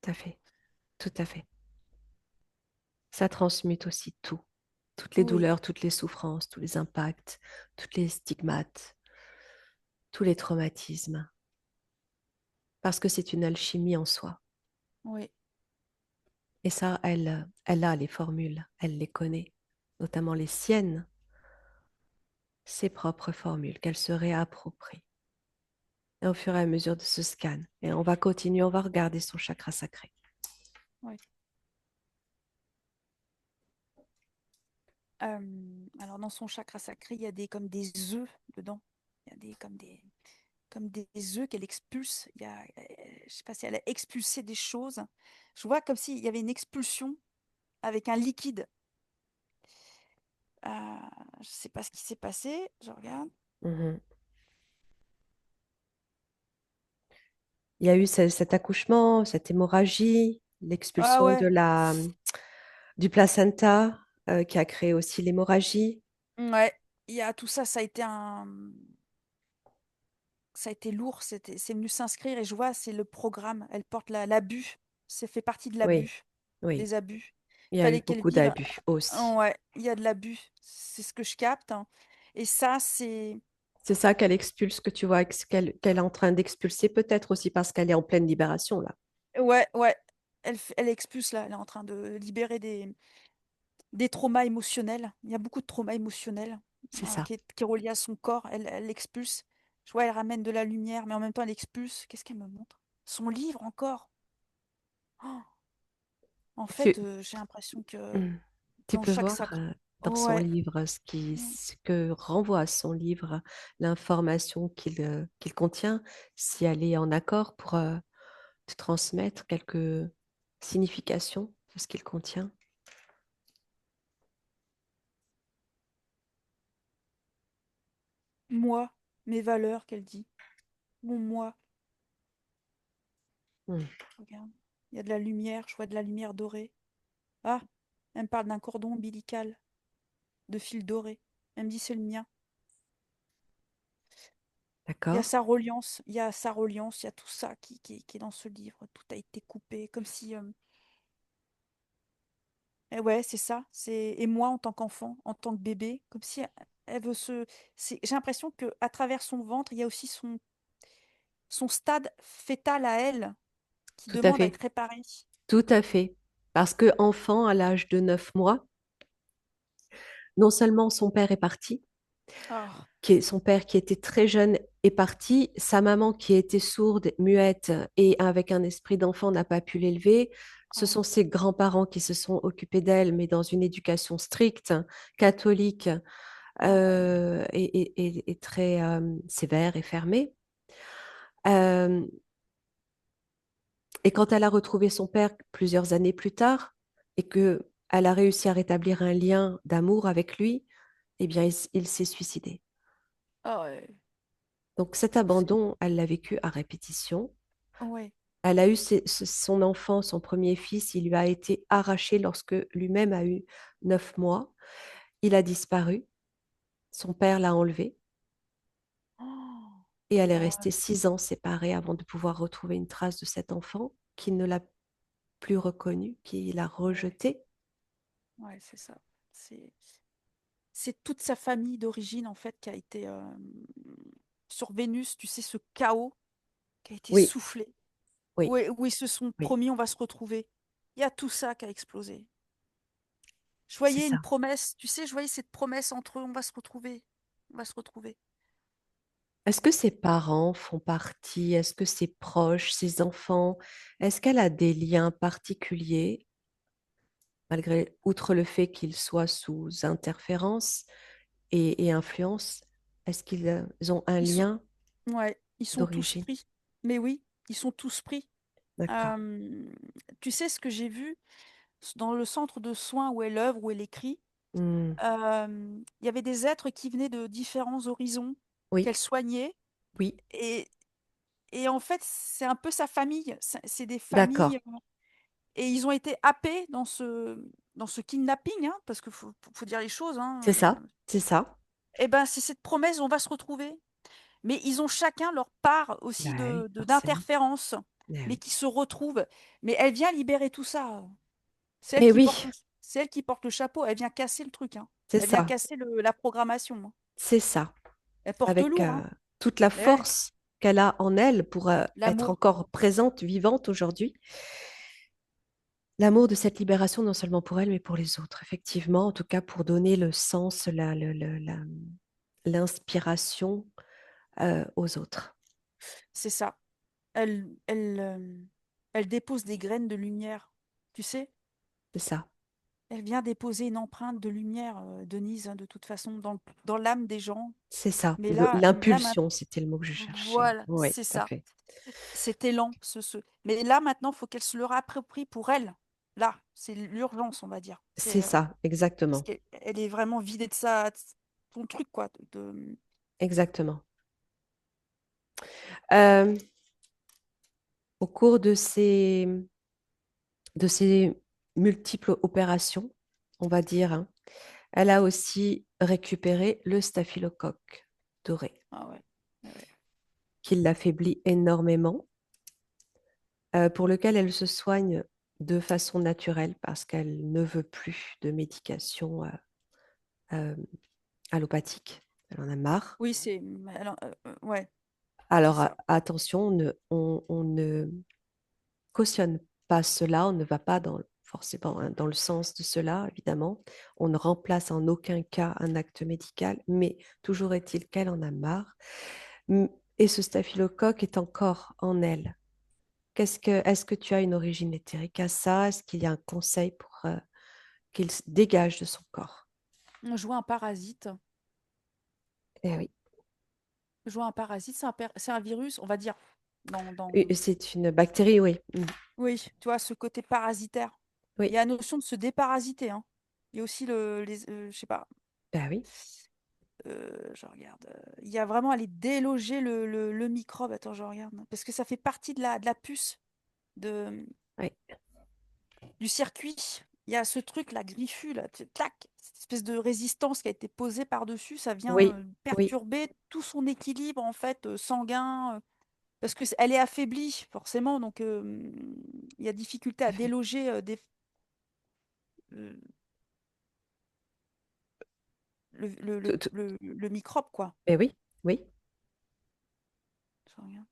Tout à fait, tout à fait. Ça transmute aussi tout, toutes les Oui, douleurs, toutes les souffrances, tous les impacts, toutes les stigmates, tous les traumatismes, parce que c'est une alchimie en soi. oui, Et ça, elle a les formules, elle les connaît, notamment les siennes, ses propres formules qu'elle se réapproprie. Et au fur et à mesure de ce scan, et on va continuer, on va regarder son chakra sacré. oui. Alors dans son chakra sacré, il y a des comme des œufs dedans. Il y a des comme des œufs qu'elle expulse. Il y a, je sais pas si elle a expulsé des choses. Je vois comme s'il y avait une expulsion avec un liquide. Je sais pas ce qui s'est passé. Je regarde. Mhm. Il y a eu cet accouchement, cette hémorragie, Ah l'expulsion ouais, du placenta qui a créé aussi l'hémorragie. ouais. Il y a tout ça. Ça a été lourd. C'est venu s'inscrire et je vois, c'est le programme. Elle porte l'abus. Ça fait partie de Oui, l'abus, oui. des abus. Il y a eu Fallait qu'elle beaucoup vive. d'abus aussi. Ouais, il y a de l'abus. C'est ce que je capte, hein. Et ça, c'est. C'est ça qu'elle expulse, que tu vois, qu'elle est en train d'expulser, peut-être aussi parce qu'elle est en pleine libération, là. Ouais, ouais. Elle expulse là. Elle est en train de libérer des traumas émotionnels. Il y a beaucoup de traumas émotionnels C'est ça. qui est relié à son corps. Elle l'expulse. Je vois, elle ramène de la lumière, mais en même temps, elle expulse. Qu'est-ce qu'elle me montre? Son livre encore. Oh, en fait, Tu, j'ai l'impression que hmm, tu dans peux chaque voir sacre. dans son Ouais. livre Mm. ce que renvoie à son livre, l'information qu'il contient, si elle est en accord pour te transmettre quelques significations de ce qu'il contient. Moi, mes valeurs, qu'elle dit. Mon moi. Hmm. Regarde. Il y a de la lumière. Je vois de la lumière dorée. Ah, elle me parle d'un cordon ombilical de fil doré. Elle me dit c'est le mien. Il y a D'accord? sa reliance, il y a sa reliance, il y a tout ça qui est dans ce livre. Tout a été coupé, comme si. Et ouais, c'est ça. Et moi en tant qu'enfant, en tant que bébé, comme si elle veut se. J'ai l'impression que à travers son ventre, il y a aussi son stade fœtal à elle qui Tout à demande à fait. être réparé. Tout à fait. Parce que enfant, à l'âge de 9 mois, non seulement son père est parti, Oh, son père qui était très jeune est parti, sa maman qui était sourde, muette et avec un esprit d'enfant n'a pas pu l'élever. Ce oh, sont ses grands-parents qui se sont occupés d'elle, mais dans une éducation stricte, catholique ah ouais. et très sévère et fermée. Euh, et quand elle a retrouvé son père plusieurs années plus tard et que elle a réussi à rétablir un lien d'amour avec lui, eh bien, il s'est suicidé. Ah ouais. Donc cet C'est- abandon, elle l'a vécu à répétition. Ouais. Elle a eu son enfant, son premier fils, il lui a été arraché lorsque lui-même a eu 9 mois. Il a disparu, son père l'a enlevé Oh, et elle est ouais. restée 6 ans séparée avant de pouvoir retrouver une trace de cet enfant qui ne l'a plus reconnu, qui l'a Ouais, rejeté. ouais, c'est ça. C'est c'est toute sa famille d'origine en fait qui a été sur Vénus, tu sais, ce chaos qui a été Oui, soufflé, oui, où ils se sont oui, promis on va se retrouver. Il y a tout ça qui a explosé. Je c'est voyais une ça. promesse, tu sais, je voyais cette promesse entre eux, on va se retrouver, on va se retrouver. Est-ce que ses parents font partie? Est-ce que ses proches, ses enfants, est-ce qu'elle a des liens particuliers, malgré, outre le fait qu'ils soient sous interférence et influence, est-ce qu'ils ont un Ils sont, lien ouais, ils sont tous d'origine? pris. Mais oui, ils sont tous pris. D'accord. Euh, Tu sais ce que j'ai vu dans le centre de soins où elle œuvre, où elle écrit. Hmm. Il y avait des êtres qui venaient de différents horizons, Oui, qu'elle soignait. oui, Et, et en fait, c'est un peu sa famille. C'est des d'accord. familles. Et ils ont été happés dans ce kidnapping, hein, parce qu'il faut dire les choses. C'est Hein. ça, c'est ça. Et ben, c'est cette promesse, on va se retrouver. Mais ils ont chacun leur part Bah aussi oui, forcément. d'interférence, Eh mais oui. qui se retrouvent. Mais elle vient libérer tout ça. Eh oui, C'est elle qui porte le chapeau. Elle vient casser le truc, hein. c'est Elle vient ça, casser la programmation, hein. c'est ça. Elle porte Avec lourd, hein. toute la Mais ouais, force qu'elle a en elle pour être l'amour, encore présente, vivante aujourd'hui. L'amour de cette libération, non seulement pour elle, mais pour les autres, effectivement, en tout cas pour donner le sens, l'inspiration aux autres. c'est ça. Elle dépose des graines de lumière. Tu sais, C'est ça, elle vient déposer une empreinte de lumière, Denise, hein, de toute façon, dans l'âme des gens. c'est ça. Mais là, L'impulsion, c'était le mot que je cherchais. voilà, Oui, c'est tout à ça. fait. Cet élan, Mais là, maintenant, il faut qu'elle se le réapproprie pour elle. Là, c'est l'urgence, on va dire. C'est ça, Parce exactement. qu'elle est vraiment vidée de son truc, quoi. Exactement. Euh, Au cours de ces multiples opérations, on va dire, hein, elle a aussi récupéré le staphylocoque doré, Ah ouais. Ouais. qui l'affaiblit énormément, pour lequel elle se soigne de façon naturelle parce qu'elle ne veut plus de médication euh, allopathique. Elle en a marre. Oui, alors, ouais, c'est Alors ça. attention, on ne cautionne pas cela, on ne va pas forcément hein, dans le sens de cela, évidemment. On ne remplace en aucun cas un acte médical, mais toujours est-il qu'elle en a marre. Et ce staphylocoque est encore en elle. Est-ce que tu as une origine éthérique à ça? Est-ce qu'il y a un conseil pour qu'il se dégage de son corps? Je vois un parasite. Eh oui. Je vois un parasite, c'est un virus, on va dire. Et c'est une bactérie, oui. Oui, tu vois, ce côté parasitaire. Il y Oui, a la notion de se déparasiter, hein. Il y a aussi je sais pas, bah oui, je regarde. Il y a vraiment aller déloger le microbe. Attends, je regarde, hein, parce que ça fait partie de la puce de, oui, du circuit. Il y a ce truc, la griffu, là, clac, cette espèce de résistance qui a été posée par-dessus, ça vient oui, oui, perturber tout son équilibre en fait sanguin, parce que elle est affaiblie forcément, donc il y a difficulté tout à à fait. déloger euh, le microbe, quoi. Eh oui, oui. Je regarde.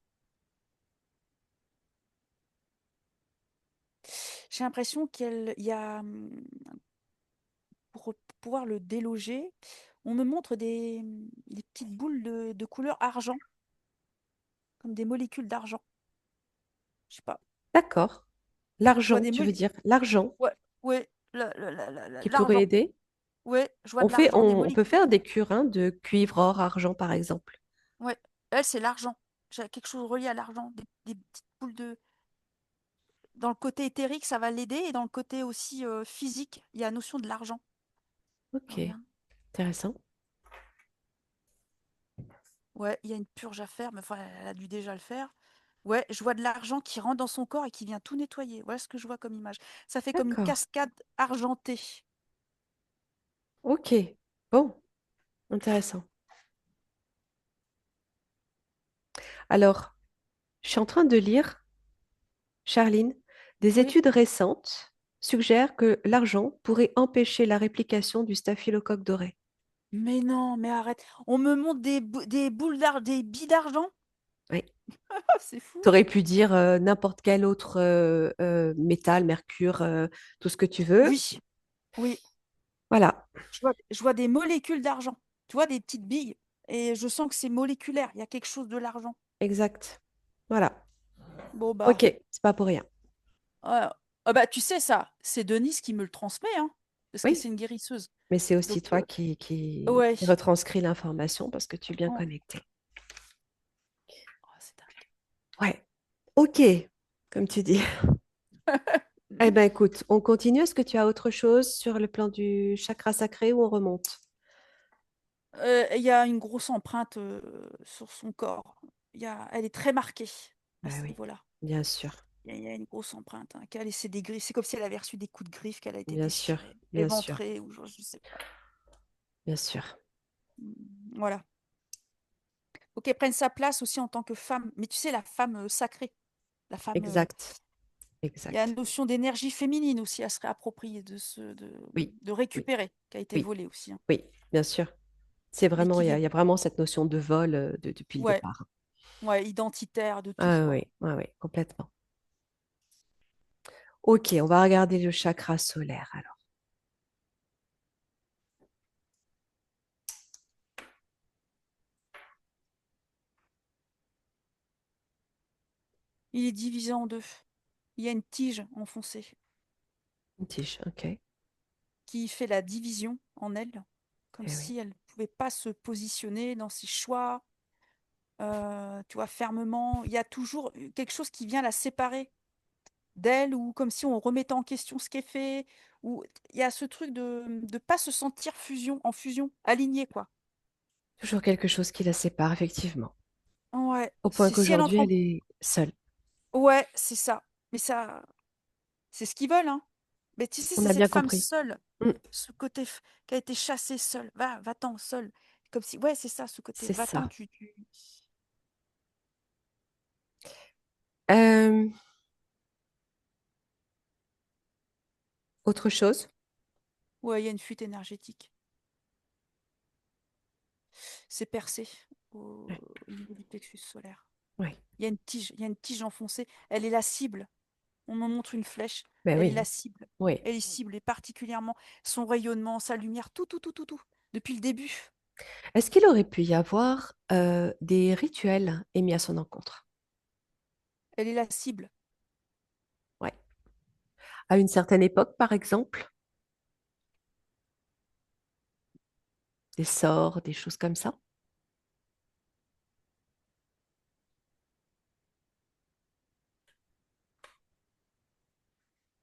J'ai l'impression qu'il y a, pour pouvoir le déloger, on me montre des petites boules de couleur argent, comme des molécules d'argent. Je sais pas. D'accord. Je vois L'argent, des tu veux molécules. dire l'argent Ouais, ouais, qui pourrait l'argent. aider? Ouais, je vois de l'argent, des On peut molécules. faire des cures hein, de cuivre, or, argent, par exemple. Ouais, elle, c'est l'argent. J'ai quelque chose relié à l'argent, des petites boules de. Dans le côté éthérique, ça va l'aider, et dans le côté aussi physique, il y a la notion de l'argent. Je Ok, regarde. intéressant. Ouais, il y a une purge à faire, mais enfin, elle a dû déjà le faire. Ouais, je vois de l'argent qui rentre dans son corps et qui vient tout nettoyer. Voilà ce que je vois comme image. Ça fait comme une D'accord. cascade argentée. Ok. Bon, intéressant. Alors, je suis en train de lire, Charline, des Oui. études récentes suggèrent que l'argent pourrait empêcher la réplication du staphylocoque doré. Mais non, mais arrête. On me montre des boules d'argent, des billes d'argent. Oui. Ah, c'est fou. Tu aurais pu dire n'importe quel autre métal, mercure, tout ce que tu veux. Oui, oui. Voilà, Je vois des molécules d'argent. Tu vois, des petites billes. Et je sens que c'est moléculaire. Il y a quelque chose de l'argent. exact. Voilà. Bon, Ok, bah. c'est pas pour rien. Ah bah, tu sais ça, c'est Denise qui me le transmet, hein, parce que Oui, c'est une guérisseuse. mais c'est aussi Donc, toi ouais. qui retranscris l'information parce que tu es bien Oh, connecté. oh, c'est dingue. Ouais, ok, comme tu dis. Eh ben écoute, on continue. Est-ce que tu as autre chose sur le plan du chakra sacré ou on remonte? Il y a une grosse empreinte sur son corps. Elle est très marquée à Bah ce oui, niveau-là. bien sûr, Il y a une grosse empreinte, hein, qui a laissé des griffes. C'est comme si elle avait reçu des coups de griffe, qu'elle a été bien sûr, déchirée, bien sûr, éventrée, ou je sais pas. bien sûr. Mm, voilà. faut qu'elle prenne sa place aussi en tant que femme. Mais tu sais, la femme sacrée, la femme, Exact, il y a une exact. notion d'énergie féminine aussi à se réapproprier, Oui, de oui, récupérer, qui a été oui, volée aussi, hein. oui, bien sûr. C'est Mais vraiment, qui il y a vraiment cette notion de vol depuis le ouais, départ. ouais, identitaire de tout, Ah quoi. oui, ouais, ouais, complètement. Ok, on va regarder le chakra solaire alors. Il est divisé en deux. Il y a une tige enfoncée Une tige, ok. Eh qui fait la division en elle, comme oui. si elle ne pouvait pas se positionner dans ses choix, tu vois, fermement. Il y a toujours quelque chose qui vient la séparer d'elle, ou comme si on remettait en question ce qu'elle fait, ou il y a ce truc de ne pas se sentir en fusion, aligné, quoi. Toujours quelque chose qui la sépare, effectivement. Ouais, Au point c'est si elle qu'aujourd'hui, entre en... elle est seule. Ouais, c'est ça. Mais ça, c'est ce qu'ils veulent, hein. Mais tu sais, On c'est a bien cette femme compris. seule, Mm, ce côté qui a été chassée seule. Va-t'en, seule. Comme si, ouais, c'est ça, ce côté, c'est va-t'en, ça. tu... Euh, autre chose? Ouais, il y a une fuite énergétique. C'est percé au, au niveau du plexus solaire. Oui. Il y a une tige enfoncée. Elle est la cible. On me montre une flèche. Ben Elle est oui, la cible. oui. Elle est cible, et particulièrement son rayonnement, sa lumière, tout. Depuis le début, Est-ce qu'il aurait pu y avoir des rituels émis à son encontre? elle est la cible. Ouais. À une certaine époque, par exemple, des sorts, des choses comme ça?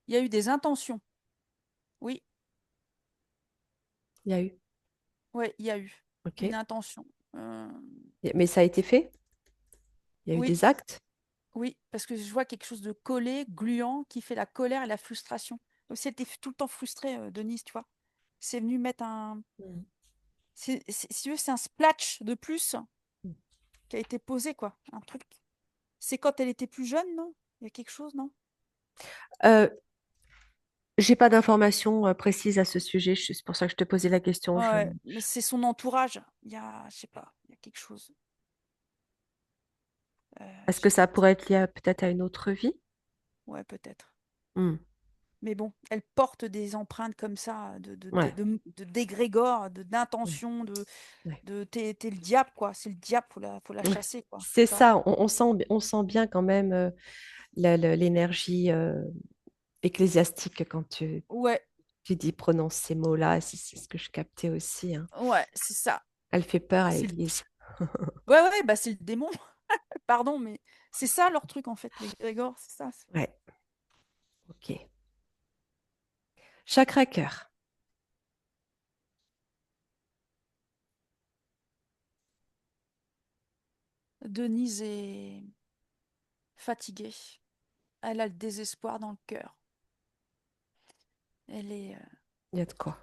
Il y a eu des intentions. Oui, Il y a eu. ouais, il y a eu une OK. intention. Euh, Mais ça a été fait? Il y a eu oui, des actes? oui, parce que je vois quelque chose de collé, gluant, qui fait la colère et la frustration. Comme si elle était tout le temps frustrée, Denise, tu vois. C'est venu mettre un... Mm. Si tu veux, c'est un splatch de plus qui a été posé, quoi. Un truc. C'est quand elle était plus jeune, non? Il y a quelque chose, non? Euh, j'ai pas d'informations précises à ce sujet. C'est pour ça que je te posais la question. Ouais, mais c'est son entourage. Il y a, je sais pas, il y a quelque chose. Est-ce Je que sais pas ça te dire. pourrait être lié peut-être à une autre vie? Ouais, peut-être. Hmm. Mais bon, elle porte des empreintes comme ça, Ouais. de d'égrégore, Ouais. d'intention, Ouais. t'es le diable, quoi. C'est le diable, faut la Ouais. chasser, quoi. C'est Tu vois? ça. On sent bien quand même l'énergie ecclésiastique quand Ouais, tu dis prononce ces mots-là. C'est ce que je captais aussi, hein. ouais, c'est ça. Elle fait peur à C'est l'Église. ouais, bah c'est le démon. Pardon, mais c'est ça leur truc en fait, les Grégor, c'est ça. Ouais. Ok. Chakra cœur. Denise est fatiguée. Elle a le désespoir dans le cœur. Elle est, Il y a de quoi.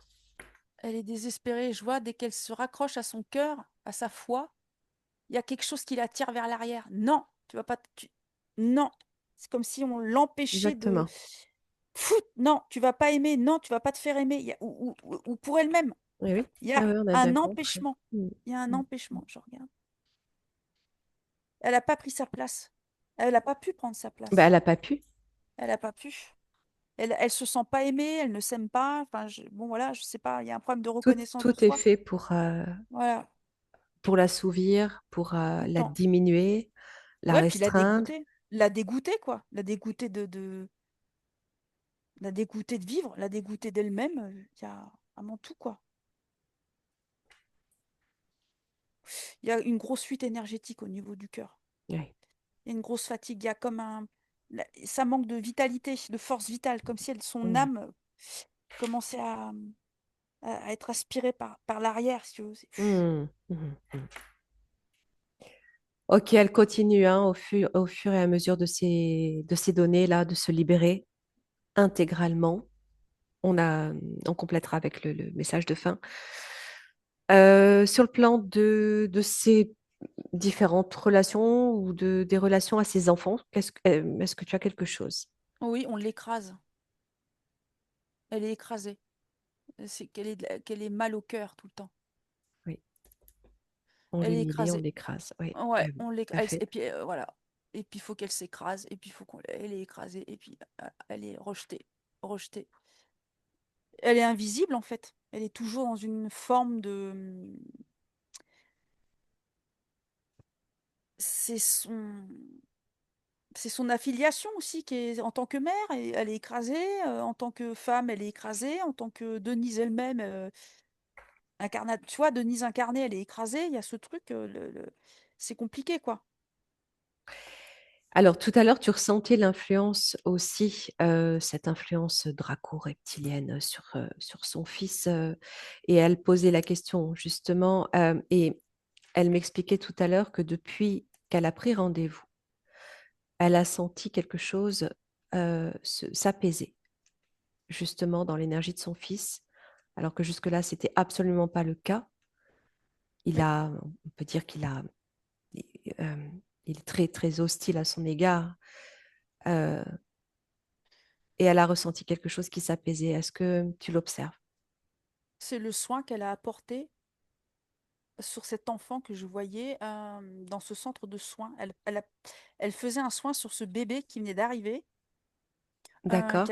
elle est désespérée. Je vois dès qu'elle se raccroche à son cœur, à sa foi, il y a quelque chose qui la tire vers l'arrière. Non, tu vas pas. Non, c'est comme si on l'empêchait de. Exactement. Fou, non, tu vas pas aimer. Non, tu vas pas te faire aimer. Ou pour elle-même, Oui, oui. il y a Ah oui, on a bien un compris. empêchement. Mm. Il y a un Mm. empêchement. Je regarde. Elle n'a pas pris sa place. Elle n'a pas pu prendre sa Bah, elle place. n'a pas pu. Elle n'a pas pu. Elle se sent pas aimée, elle ne s'aime pas. Enfin, bon voilà, je sais pas, il y a un problème de reconnaissance de Tout est soi. fait Voilà, pour l'assouvir, pour tout le la temps. diminuer, la Ouais, puis restreindre. la dégoûter quoi, la dégoûter de vivre, la dégoûter d'elle-même. Il y a vraiment tout quoi. Il y a une grosse fuite énergétique au niveau du cœur. Oui. Il y a une grosse fatigue. Il y a comme ça manque de vitalité, de force vitale, comme si son Mm. âme commençait à être aspirée par l'arrière, si tu veux. Mm. Mm. Mm. Ok, elle continue hein, au fur et à mesure de ces données-là, de se libérer intégralement. On complétera avec le message de fin. Sur le plan de ces différentes relations ou des relations à ses enfants. Est-ce que tu as quelque chose? Oui, on l'écrase. Elle est écrasée. C'est qu'elle est mal au cœur tout le temps. Oui, on Elle est l'humilie, on écrasée. l'écrase. Oui, Ouais, oui, oui, on tout à l'écrase. fait. Et puis voilà. Et puis il faut qu'elle s'écrase. Et puis il faut qu'on elle est écrasée. Et puis elle est rejetée. Rejetée. Elle est invisible en fait. Elle est toujours dans une forme de. C'est son. C'est son affiliation aussi qui est en tant que mère, et elle est écrasée, en tant que femme, elle est écrasée, en tant que Denise elle-même, tu vois, Denise incarnée, elle est écrasée. Il y a ce truc, c'est compliqué, quoi. Alors, tout à l'heure, tu ressentais l'influence aussi, cette influence draco-reptilienne sur son fils. Et elle posait la question, justement, et elle m'expliquait tout à l'heure que depuis qu'elle a pris rendez-vous, elle a senti quelque chose s'apaiser, justement, dans l'énergie de son fils, alors que jusque-là, c'était absolument pas le cas. Oui, On peut dire euh, il est très, très hostile à son égard. Euh, et elle a ressenti quelque chose qui s'apaisait. Est-ce que tu l'observes? c'est le soin qu'elle a apporté sur cet enfant que je voyais dans ce centre de soins. Elle faisait un soin sur ce bébé qui venait d'arriver, D'accord,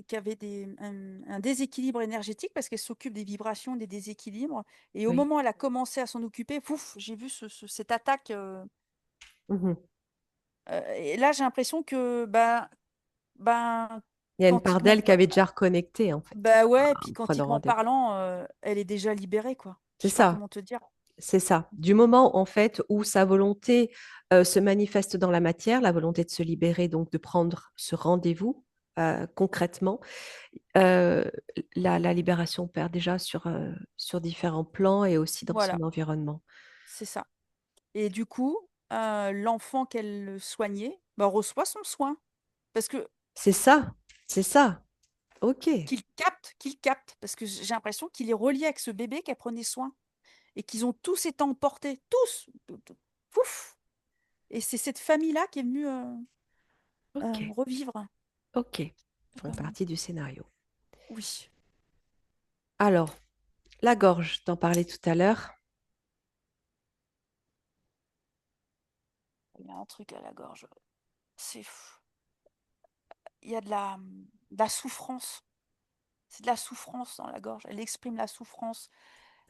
qui avait un déséquilibre énergétique parce qu'elle s'occupe des vibrations, des déséquilibres. Et au oui. moment où elle a commencé à s'en occuper, pouf, j'ai vu cette attaque. Mhm. Et là, j'ai l'impression que ben, Il y a une part quantiquement, d'elle qui avait déjà reconnecté, en fait, bah ouais, puis en prenant quantiquement rendez-vous. parlant, elle est déjà libérée, quoi. Je C'est sais pas ça, comment te dire. c'est ça. Du moment, en fait, où sa volonté se manifeste dans la matière, la volonté de se libérer, donc de prendre ce rendez-vous concrètement, euh, la libération opère déjà sur différents plans et aussi dans son Voilà, environnement. c'est ça. Et du coup, l'enfant qu'elle soignait, bah, reçoit son soin. Parce que C'est ça, c'est ça. OK. qu'il capte, parce que j'ai l'impression qu'il est relié avec ce bébé qu'elle prenait soin. Et qu'ils ont tous été emportés, tous. Pouf. Et c'est cette famille-là qui est venue OK. revivre. OK. Font Euh, partie du scénario. oui, Alors, la gorge, t'en parlais tout à l'heure. il y a un truc à la gorge. C'est fou. Il y a de la souffrance. C'est de la souffrance dans la gorge. Elle exprime la souffrance.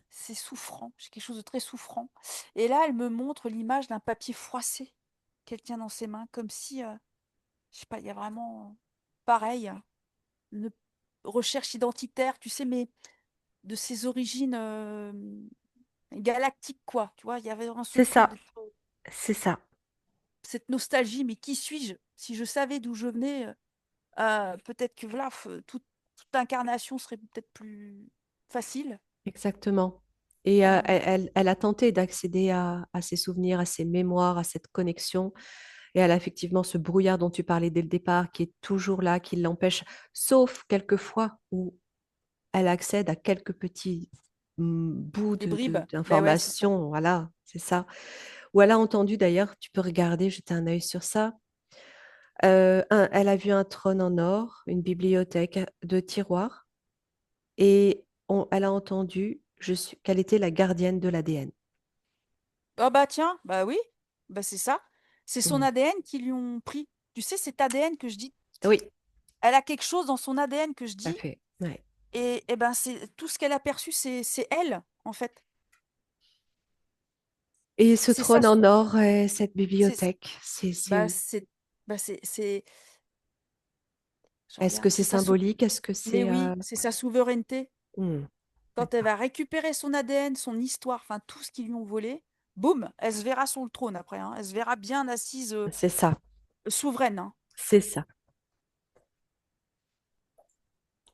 C'est souffrant. C'est quelque chose de très souffrant. Et là, elle me montre l'image d'un papier froissé qu'elle tient dans ses mains, comme si, je sais pas, il y a vraiment, pareil, une recherche identitaire, tu sais, mais de ses origines galactiques, quoi. Tu vois, il y avait vraiment ce C'est truc ça, d'être, c'est ça. cette nostalgie, mais qui suis-je? Si je savais d'où je venais, peut-être que voilà, toute incarnation serait peut-être plus facile. Exactement. Et Euh, elle a tenté d'accéder à ses souvenirs, à ses mémoires, à cette connexion. Et elle a effectivement ce brouillard dont tu parlais dès le départ qui est toujours là, qui l'empêche, sauf quelquefois où elle accède à quelques petits bouts des bribes, ben ouais, c'est ça. d'informations. Voilà, c'est ça. Ou elle a entendu d'ailleurs, tu peux regarder, jeter un œil sur ça. Elle a vu un trône en or, une bibliothèque de tiroirs, et elle a entendu qu'elle était la gardienne de l'ADN. Oh bah tiens, bah oui, bah c'est ça. C'est son Mm. ADN qui lui ont pris. Tu sais, cet ADN que je dis, Oui, elle a quelque chose dans son ADN que je tout à dis, fait. Ouais. et ben c'est tout ce qu'elle a perçu, c'est elle, en fait. Et ce C'est ça, trône en or, cette c'est bibliothèque, c'est bah où? c'est bah c'est je Est-ce que regarde, c'est symbolique? Est-ce que mais c'est... oui, c'est sa souveraineté. hmm, Quand elle d'accord. va récupérer son ADN, son histoire, enfin tout ce qu'ils lui ont volé, boum, elle se verra sur le trône après, hein. Elle se verra bien assise, C'est ça, souveraine, hein. c'est ça.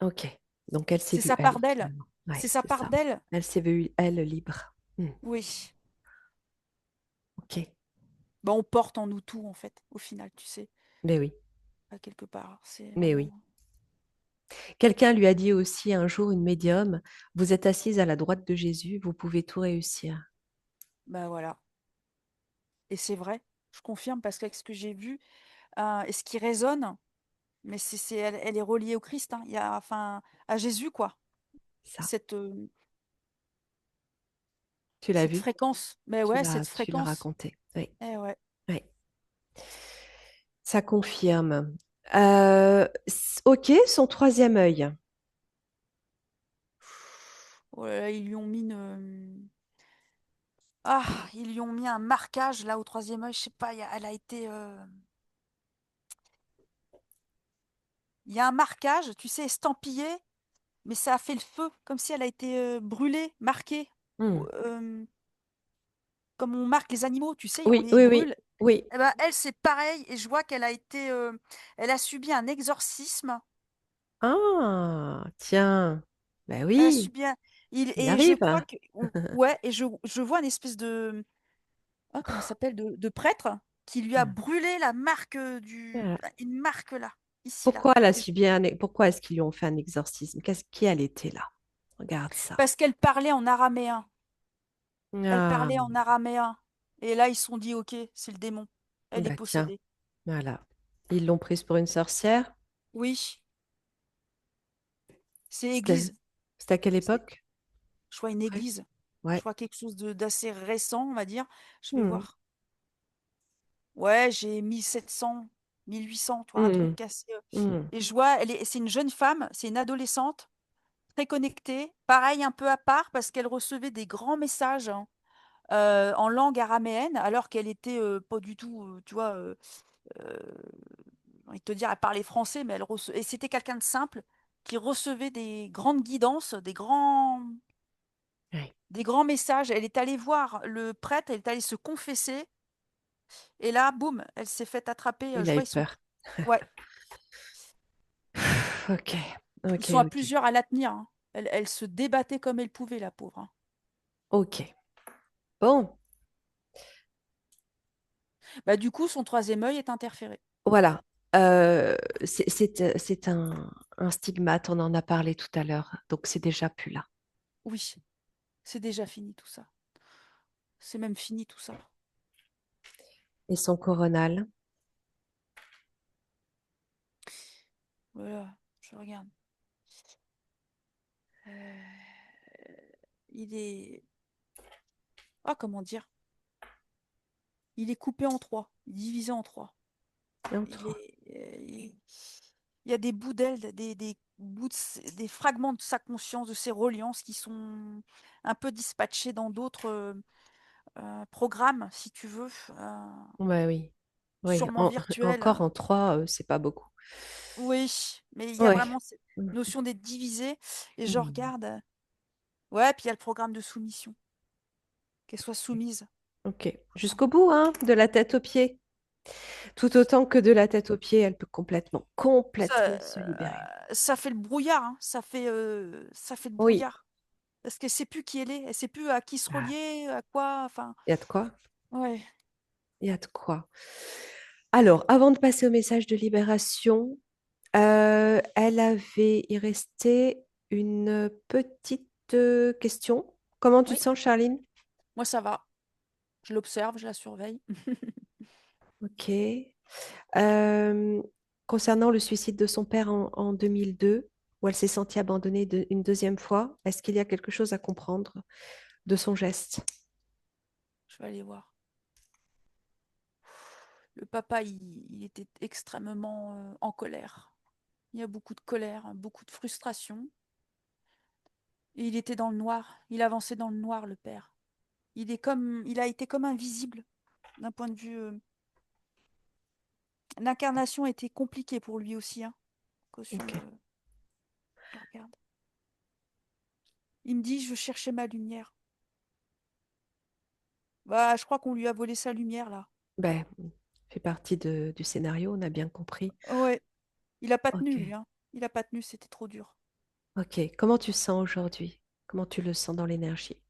Ok. Donc elle s'est C'est vue, sa elle, part d'elle. finalement. Ouais, C'est sa c'est part ça. d'elle. Elle s'est vue, elle, libre. Hmm, Oui. ok. Bah, on porte en nous tout, en fait, au final, tu sais, Mais oui, à quelque part. C'est mais oui. vraiment. Quelqu'un lui a dit aussi un jour, une médium, vous êtes assise à la droite de Jésus, vous pouvez tout réussir. Bah voilà. et c'est vrai, je confirme parce qu'avec ce que j'ai vu, et ce qui résonne, mais elle est reliée au Christ, hein. Il y a enfin, à Jésus, quoi. Ça, Cette, tu l'as cette vu? fréquence. Mais ouais, cette Tu l'as fréquence. raconté. Oui, Eh ouais. oui. Ça confirme. Ok, son troisième œil. Oh là là, ils lui ont mis ah, ils lui ont mis un marquage là au troisième œil, je sais pas, elle a été, il y a un marquage, tu sais, estampillé, mais ça a fait le feu, comme si elle a été brûlée, marquée, ou, Hmm. comme on marque les animaux, tu sais, on Oui, les oui, oui, brûle. oui. Eh ben, elle, c'est pareil, et je vois qu'elle a été, elle a subi un exorcisme. Ah, tiens. Ben Elle a oui, subi il et je arrive. crois que, ouais, et je vois une espèce de, ah, comment ça s'appelle, de prêtre qui lui a brûlé la marque Voilà. une marque là, ici là. Pourquoi elle a Et subi pourquoi est-ce qu'ils lui ont fait un exorcisme? Qu'est-ce qui elle était là? Regarde ça. parce qu'elle parlait en araméen. Elle Ah, parlait en araméen. Et là, ils se sont dit, ok, c'est le démon. Elle est bah tiens, possédée. voilà. Ils l'ont prise pour une sorcière. Oui, c'est C'était église. c'était à quelle C'est, époque? je vois une Ouais. église. Je Ouais. vois quelque chose d'assez récent, on va dire. Je vais Hmm. voir. Ouais, j'ai 1700, 1800, toi, un Hmm. truc assez. Hmm. Et je vois, c'est une jeune femme, c'est une adolescente, très connectée, pareil, un peu à part, parce qu'elle recevait des grands messages, hein, en langue araméenne, alors qu'elle était pas du tout, tu vois, euh, j'ai envie de te dire, elle parlait français, mais et c'était quelqu'un de simple qui recevait des grandes guidances, Ouais. des grands messages. Elle est allée voir le prêtre, elle est allée se confesser, et là, boum, elle s'est faite attraper. Il Je a eu vois, peur. ouais, Ok, ils ok, sont à ok, plusieurs à la tenir, hein. Elle se débattait comme elle pouvait, la pauvre, hein. ok. Bon, Bah, du coup, son troisième œil est interféré. voilà. C'est un stigmate, on en a parlé tout à l'heure, donc c'est déjà plus là. Oui, c'est déjà fini tout ça. C'est même fini tout ça. Et son coronal, Voilà, je regarde. Euh, il est... Ah, comment dire? Il est coupé en trois, divisé en trois. et en Il trois. est, il y a des bouts d'elle, des bouts des fragments de sa conscience, de ses reliances qui sont un peu dispatchés dans d'autres programmes, si tu veux, Ouais, oui. Oui, sûrement virtuels. encore en trois, c'est pas beaucoup. Oui, mais il y a Ouais. vraiment cette notion d'être divisé. Et je Hmm. regarde. Ouais, puis il y a le programme de soumission, qu'elle soit soumise. Ok. Enfin, Jusqu'au bout, hein, de la tête aux pieds. Tout autant que de la tête aux pieds, elle peut ça, complètement se libérer. ça fait le brouillard, hein. Ça fait le Oui, brouillard. Parce qu'elle sait plus qui elle est. Elle sait plus à qui se ah, relier, à quoi. Enfin, il y a de quoi? ouais. Il y a de quoi. Alors, avant de passer au message de libération, il restait une petite question. Comment tu te Oui, sens, Charline? moi ça va. Je l'observe, je la surveille. Ok. Euh, concernant le suicide de son père en 2002, où elle s'est sentie abandonnée une deuxième fois, est-ce qu'il y a quelque chose à comprendre de son geste? Je vais aller voir. Le papa, il était extrêmement en colère. Il y a beaucoup de colère, hein, beaucoup de frustration. Et il était dans le noir. Il avançait dans le noir, le père. Il a été comme invisible d'un point de vue. L'incarnation était compliquée pour lui aussi, hein. Caution Ok. de. Je regarde. Il me dit, je cherchais ma lumière. Bah, je crois qu'on lui a volé sa lumière là. Ben, fait partie du scénario, on a bien compris. Ouais, il a pas tenu lui, Ok. hein. Il a pas tenu, c'était trop dur. Ok. Comment tu sens aujourd'hui? Comment tu le sens dans l'énergie?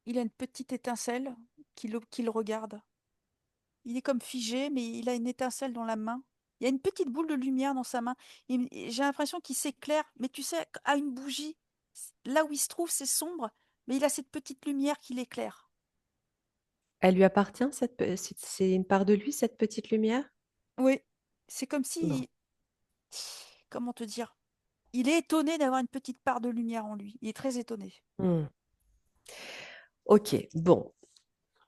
Il a une petite étincelle qui le regarde. Il est comme figé, mais il a une étincelle dans la main. Il y a une petite boule de lumière dans sa main. J'ai l'impression qu'il s'éclaire, mais tu sais, à une bougie. Là où il se trouve, c'est sombre, mais il a cette petite lumière qui l'éclaire. Elle lui appartient, c'est une part de lui, cette petite lumière? Oui, c'est comme Bon. si, comment te dire, il est étonné d'avoir une petite part de lumière en lui. Il est très étonné. Hmm. Ok, bon.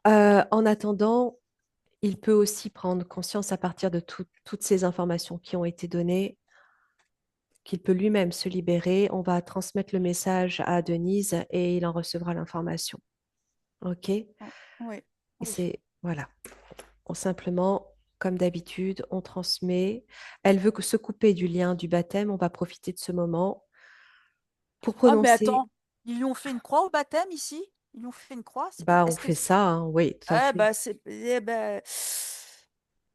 En attendant, il peut aussi prendre conscience à partir de toutes ces informations qui ont été données, qu'il peut lui-même se libérer. On va transmettre le message à Denise et il en recevra l'information. Ok? Et Oh, oui, oui. c'est, voilà. Simplement, comme d'habitude, on transmet. Elle veut se couper du lien du baptême. On va profiter de ce moment pour Ah, mais prononcer. attends, ils lui ont fait une croix au baptême ici? Ils lui ont fait une croix? Bah, on Est-ce que fait ça, hein, oui, tout à eh fait. ben,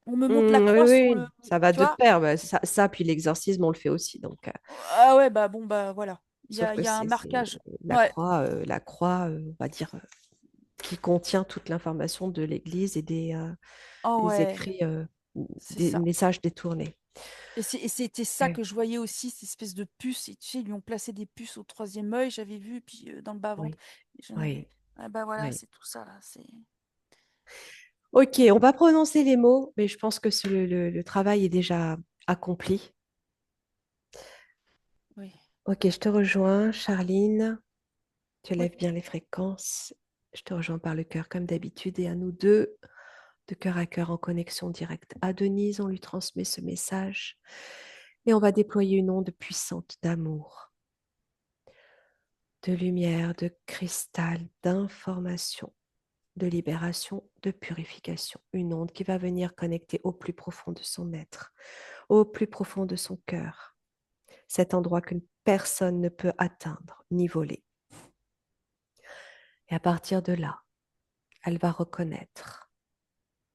on me montre la Oui, croix sur le. oui, ça va Tu de vois? pair. Bah, ça, puis l'exorcisme, on le fait aussi. Donc, Ah ouais, bah bon, bah voilà. sauf Il que y a un c'est marquage. Ouais. la croix, on va dire, qui contient toute l'information de l'Église et Oh des ouais, écrits, c'est des ça. messages détournés. Et c'était ça Oui, que je voyais aussi, cette espèce de puce. Et tu sais, ils lui ont placé des puces au troisième œil, j'avais vu, puis dans le bas-ventre. oui, Et j'en avais. oui, Ah bah voilà, oui. c'est tout ça là. C'est. Ok, on va prononcer les mots, mais je pense que le travail est déjà accompli. Oui, Ok, je te rejoins, Charline. Tu oui. lèves bien les fréquences. Je te rejoins par le cœur comme d'habitude et à nous deux, de cœur à cœur en connexion directe. À Denise, on lui transmet ce message et on va déployer une onde puissante d'amour, de lumière, de cristal, d'information, de libération, de purification. Une onde qui va venir connecter au plus profond de son être, au plus profond de son cœur, cet endroit que personne ne peut atteindre ni voler. Et à partir de là, elle va reconnaître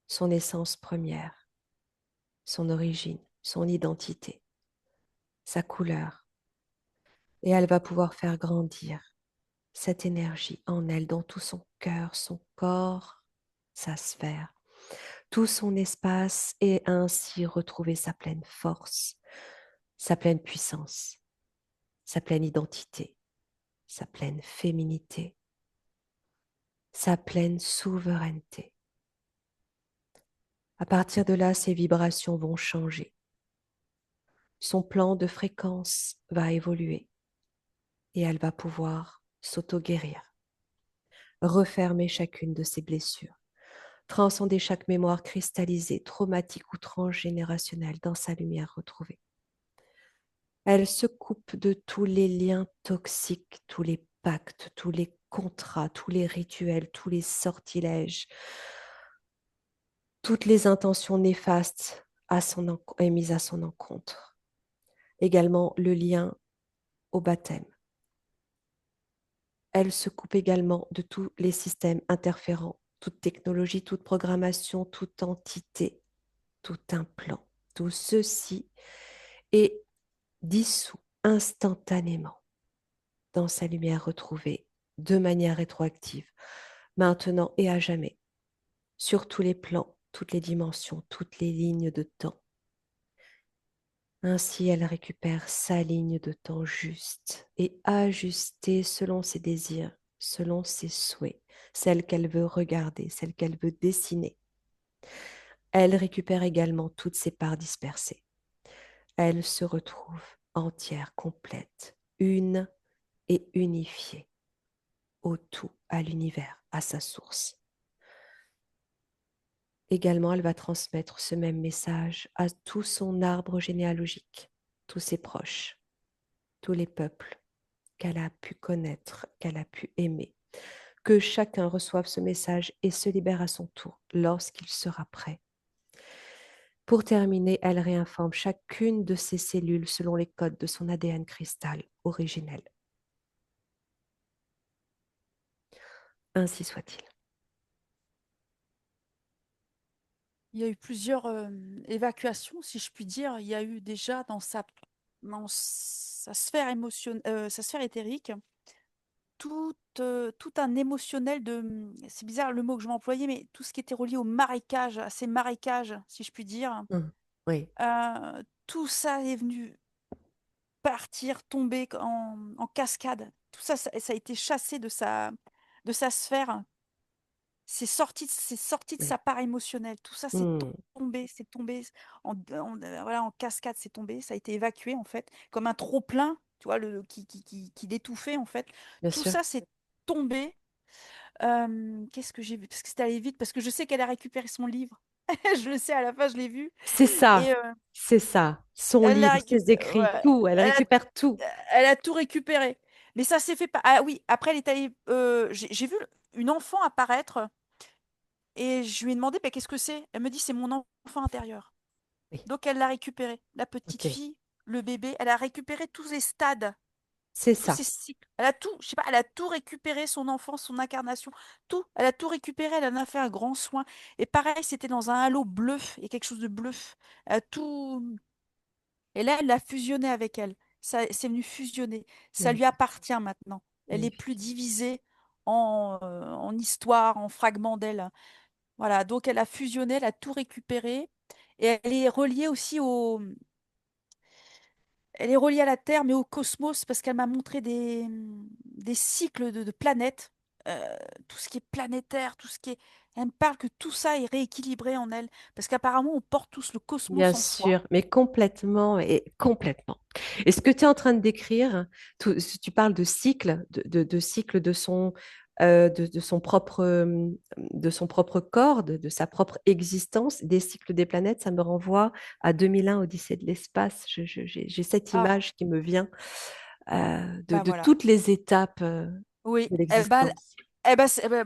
son essence première, son origine, son identité, sa couleur. Et elle va pouvoir faire grandir cette énergie en elle, dans tout son cœur, son corps, sa sphère, tout son espace et ainsi retrouver sa pleine force, sa pleine puissance, sa pleine identité, sa pleine féminité, sa pleine souveraineté. À partir de là, ses vibrations vont changer. Son plan de fréquence va évoluer et elle va pouvoir s'auto-guérir, refermer chacune de ses blessures, transcender chaque mémoire cristallisée, traumatique ou transgénérationnelle dans sa lumière retrouvée. Elle se coupe de tous les liens toxiques, tous les pactes, tous les contrats, tous les rituels, tous les sortilèges, toutes les intentions néfastes mises à son encontre. Également le lien au baptême. Elle se coupe également de tous les systèmes interférents, toute technologie, toute programmation, toute entité, tout implant. Tout ceci est dissous instantanément dans sa lumière retrouvée de manière rétroactive, maintenant et à jamais, sur tous les plans, toutes les dimensions, toutes les lignes de temps. Ainsi, elle récupère sa ligne de temps juste et ajustée selon ses désirs, selon ses souhaits, celle qu'elle veut regarder, celle qu'elle veut dessiner. Elle récupère également toutes ses parts dispersées. Elle se retrouve entière, complète, une et unifiée au tout, à l'univers, à sa source. Également, elle va transmettre ce même message à tout son arbre généalogique, tous ses proches, tous les peuples qu'elle a pu connaître, qu'elle a pu aimer. Que chacun reçoive ce message et se libère à son tour lorsqu'il sera prêt. Pour terminer, elle réinforme chacune de ses cellules selon les codes de son ADN cristal originel. Ainsi soit-il. Il y a eu plusieurs évacuations, si je puis dire. Il y a eu déjà dans sa sphère sa sphère éthérique, tout un émotionnel c'est bizarre le mot que je vais employer, mais tout ce qui était relié au marécage, à ces marécages, si je puis dire. Oui, Tout ça est venu partir, tomber en cascade. tout ça, ça a été chassé de sa sphère. C'est sorti de sa Oui. part émotionnelle. Tout ça, Hmm. c'est tombé voilà, en cascade, c'est tombé. Ça a été évacué, en fait, comme un trop-plein, tu vois, qui l'étouffait, en fait. Bien Tout sûr. ça, c'est tombé. Qu'est-ce que j'ai vu? Parce que c'est allé vite, parce que je sais qu'elle a récupéré son livre. Je le sais, à la fin, je l'ai vu. C'est Et ça. C'est ça. Son elle l'a livre, ses récupéré. écrits, Ouais. tout. Elle récupère tout. Elle a tout récupéré. Mais ça s'est fait pas. Ah oui, après, elle est allée. J'ai vu une enfant apparaître et je lui ai demandé bah, qu'est-ce que c'est. Elle me dit c'est mon enfant intérieur. Oui. Donc elle l'a récupéré. La petite OK. fille, le bébé, elle a récupéré tous les stades, C'est tous ça. ces cycles. Elle a tout, je sais pas, elle a tout récupéré, son enfance, son incarnation, tout. Elle a tout récupéré, elle en a fait un grand soin. Et pareil, c'était dans un halo bleu, il y a quelque chose de bleu. Elle a tout. Et là, elle l'a fusionné avec elle. Ça, c'est venu fusionner. Ça lui Magnifique. appartient maintenant. Elle est plus Magnifique. divisée en histoire, en fragments d'elle. Voilà, donc elle a fusionné, elle a tout récupéré. Et elle est reliée aussi au, elle est reliée à la Terre, mais au cosmos, parce qu'elle m'a montré des cycles de planètes, tout ce qui est planétaire, tout ce qui est... Elle me parle que tout ça est rééquilibré en elle, parce qu'apparemment, on porte tous le Bien cosmos en soi. sûr, mais complètement et complètement. Et ce que tu es en train de décrire, tu parles de cycle, de cycle de son propre corps, de sa propre existence, des cycles des planètes, ça me renvoie à 2001, Odyssée de l'espace. J'ai cette Ah, image qui me vient bah de voilà. toutes les étapes Oui, de l'existence.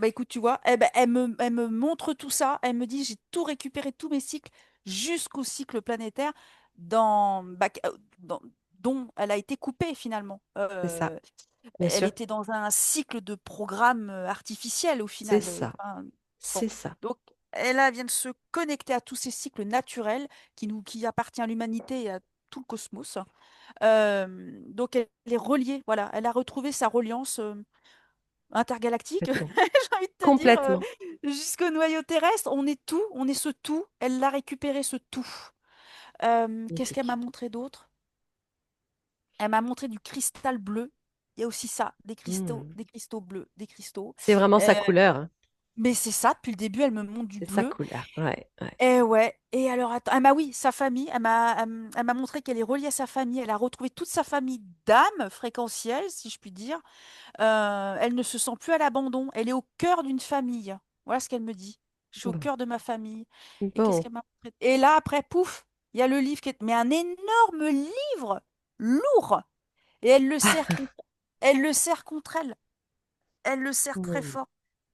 écoute, tu vois, elle me montre tout ça, elle me dit, j'ai tout récupéré, tous mes cycles, jusqu'au cycle planétaire, dans- dont elle a été coupée finalement. C'est ça, bien Elle sûr. était dans un cycle de programme artificiel au C'est final. ça, Enfin, bon, c'est ça. donc elle vient de se connecter à tous ces cycles naturels qui appartient à l'humanité et à tout le cosmos. Donc elle est reliée, voilà, elle a retrouvé sa reliance. Intergalactique, Complètement. j'ai envie de te dire, Complètement. jusqu'au noyau terrestre, on est tout, on est ce tout. Elle l'a récupéré, ce tout. Qu'est-ce qu'elle m'a Magnifique. montré d'autre? Elle m'a montré du cristal bleu. Il y a aussi ça, Hmm. des cristaux bleus, des cristaux. C'est vraiment sa Euh, couleur, hein. mais c'est ça, depuis le début, elle me montre du C'est sa bleu. couleur. Ouais, ouais. Et ouais, et alors attends, ah bah oui, sa famille, elle m'a montré qu'elle est reliée à sa famille, elle a retrouvé toute sa famille d'âmes fréquentielles, si je puis dire. Elle ne se sent plus à l'abandon. Elle est au cœur d'une famille. Voilà ce qu'elle me dit. Je suis au Bon. cœur de ma famille. Et qu'est-ce Bon. qu'elle m'a montré? Et là, après, pouf, il y a le livre qui est... Mais un énorme livre, lourd. Et elle le serre contre elle. Elle le serre très Bon. fort.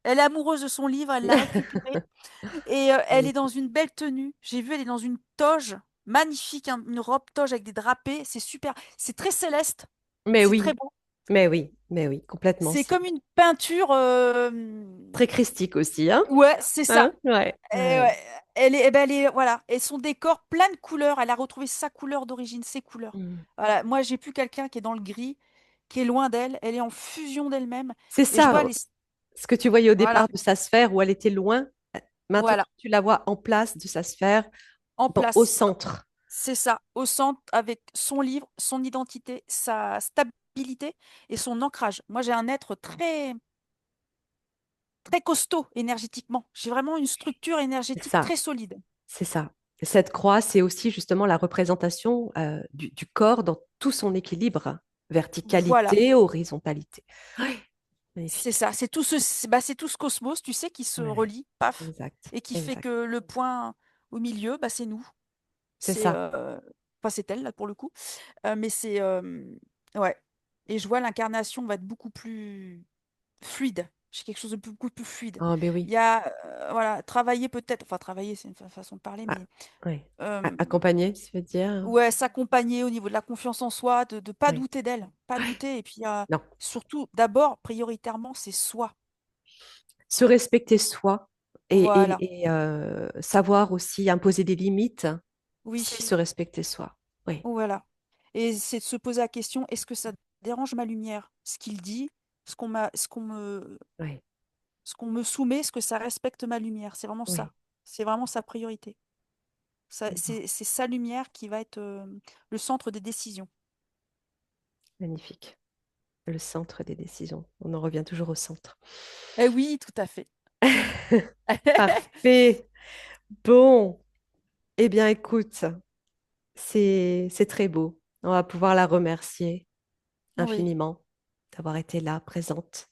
Elle est amoureuse de son livre, elle l'a récupéré. Et elle est dans Magnifique. une belle tenue. J'ai vu, elle est dans une toge magnifique, hein, une robe toge avec des drapés. C'est super. C'est très céleste. Mais C'est très oui, beau. mais oui, complètement. C'est C'est comme une peinture. très christique aussi, hein? Ouais, c'est ça. Hein? Ouais, Et ouais. ouais, voilà. Et son décor, plein de couleurs. Elle a retrouvé sa couleur d'origine, ses couleurs. Hmm. Voilà. Moi, j'ai plus quelqu'un qui est dans le gris, qui est loin d'elle. Elle est en fusion d'elle-même. C'est Et je ça, vois les. ce que tu voyais au Voilà. départ de sa sphère où elle était loin. Maintenant, Voilà. tu la vois en place de sa sphère, En au place. centre. C'est ça. Au centre, avec son livre, son identité, sa stabilité et son ancrage. Moi, j'ai un être très costaud énergétiquement. J'ai vraiment une structure C'est énergétique ça, très solide. c'est ça. Cette croix, c'est aussi justement la représentation du corps dans tout son équilibre, Voilà. verticalité, horizontalité. Oui, C'est magnifique. ça, c'est tout ce cosmos, tu sais, qui se Ouais, relie, paf, exact, et qui fait exact. que le point au milieu, bah, c'est nous. C'est C'est, ça. enfin, c'est elle, là, pour le coup. Mais c'est, ouais. Et je vois l'incarnation va être beaucoup plus fluide. J'ai quelque chose de beaucoup plus fluide. Ah, ben Il oui. y a, voilà, travailler peut-être, enfin, travailler, c'est une façon de parler, Ah, mais ouais. euh, Accompagné, tu veux dire? ouais, s'accompagner au niveau de la confiance en soi, de ne pas Oui. douter d'elle, pas douter. Et puis, Non. surtout, d'abord, prioritairement, c'est soi. Se respecter soi Voilà. savoir aussi imposer des limites, c'est Oui. se respecter soi. Oui, Voilà. Et c'est de se poser la question, est-ce que ça dérange ma lumière? Ce qu'il dit, oui, ce qu'on me soumet, est-ce que ça respecte ma lumière? C'est vraiment oui. ça. C'est vraiment sa priorité. Bon, C'est sa lumière qui va être le centre des décisions. magnifique. le centre des décisions. On en revient toujours au centre. Eh oui, tout à fait. Parfait. Bon, eh bien, écoute, c'est très beau. On va pouvoir la remercier Oui. infiniment d'avoir été là, présente,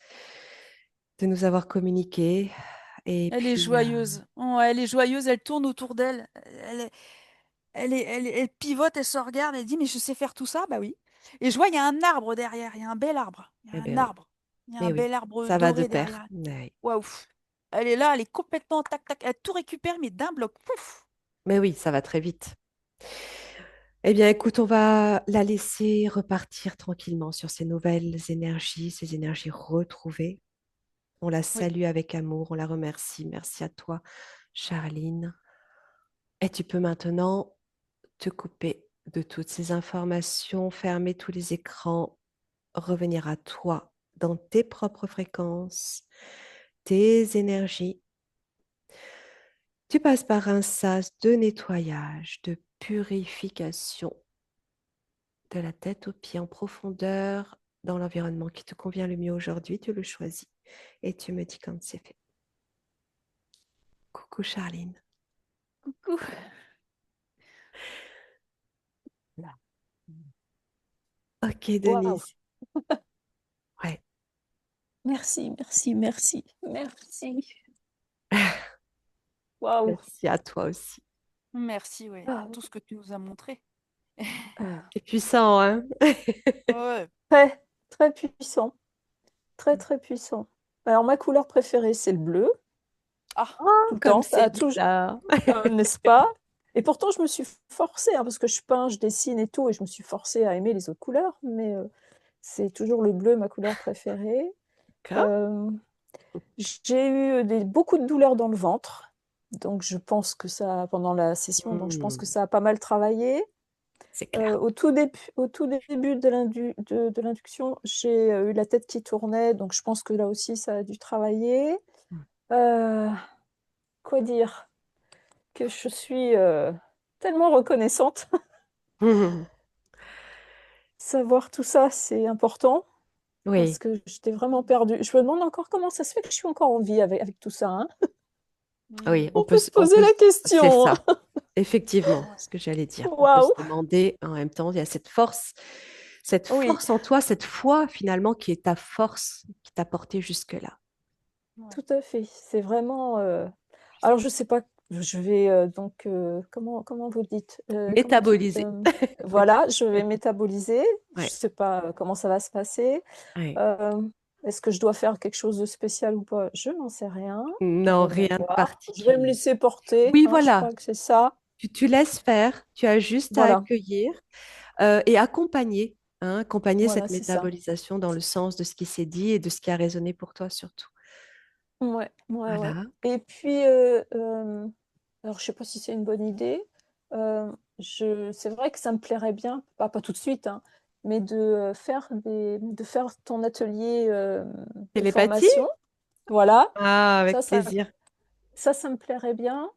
de nous avoir communiqué. Et Elle est puis, joyeuse. Oh, elle est joyeuse, elle tourne autour d'elle. Elle pivote, elle se regarde, elle dit, mais je sais faire tout ça? Bah oui. Et je vois, il y a un arbre derrière, il y a un bel arbre. Il y a eh un bien oui, arbre. Il y a eh un oui, bel arbre ça va de doré pair. derrière. Oui. Waouh. Elle est là, elle est complètement tac tac. Elle tout récupère, mais d'un bloc. Pouf. Mais oui, ça va très vite. Eh bien, écoute, on va la laisser repartir tranquillement sur ces nouvelles énergies, ces énergies retrouvées. On la Oui, salue avec amour, on la remercie. Merci à toi, Charline. Et tu peux maintenant te couper de toutes ces informations, fermer tous les écrans, revenir à toi dans tes propres fréquences, tes énergies. Tu passes par un sas de nettoyage, de purification de la tête aux pieds en profondeur dans l'environnement qui te convient le mieux aujourd'hui. Tu le choisis et tu me dis quand c'est fait. Coucou Charline. coucou. Ok Waouh. Denise. Ouais. Merci, merci, merci, merci. Waouh. Merci à toi aussi. Merci, ouais, pour Ah, tout ce que tu nous as montré. ah. C'est puissant, hein? Ouais. Très, très puissant. Très, très puissant. Alors, ma couleur préférée, c'est le bleu. Ah, Tout le Comme temps, ça c'est a toujours, bizarre. n'est-ce pas? Et pourtant, je me suis forcée, hein, parce que je peins, je dessine et tout, et je me suis forcée à aimer les autres couleurs, mais c'est toujours le bleu, ma couleur préférée. D'accord. Euh, j'ai eu beaucoup de douleurs dans le ventre, donc je pense que ça, pendant la session, donc je pense que Hmm, ça a pas mal travaillé. c'est clair. Au tout début de l'induction, j'ai eu la tête qui tournait, donc je pense que là aussi, ça a dû travailler. Euh, quoi dire? Que je suis tellement reconnaissante. Savoir tout ça, c'est important parce Oui, que j'étais vraiment perdue. Je me demande encore comment ça se fait que je suis encore en vie avec tout ça, hein. oui, On peut se on poser peut, la c'est question. ça. Effectivement, ouais. ce que j'allais dire. On peut se Waouh! demander en même temps, il y a cette Oui, force en toi, cette foi finalement qui est ta force qui t'a porté jusque-là. Ouais. tout à fait. C'est vraiment. Alors, je sais pas, je vais donc. Comment vous dites? Métaboliser. Voilà, je vais métaboliser. Je Ouais, sais pas comment ça va se passer. ouais. Euh, Est-ce que je dois faire quelque chose de spécial ou pas? Je n'en sais rien. Non, On va rien de voir. Je vais me particulier. laisser porter, Oui, hein, je voilà. crois que c'est ça. Tu laisses faire, tu as juste à Voilà, accueillir et accompagner, hein, accompagner voilà, cette c'est ça. métabolisation dans le sens de ce qui s'est dit et de ce qui a résonné pour toi surtout. Ouais, ouais, ouais. Voilà. Et puis, alors je sais pas si c'est une bonne idée. C'est vrai que ça me plairait bien, pas tout de suite, hein, mais de faire ton atelier de Télépathie? formation. Voilà, Ah, ça, avec ça, plaisir. ça me plairait bien.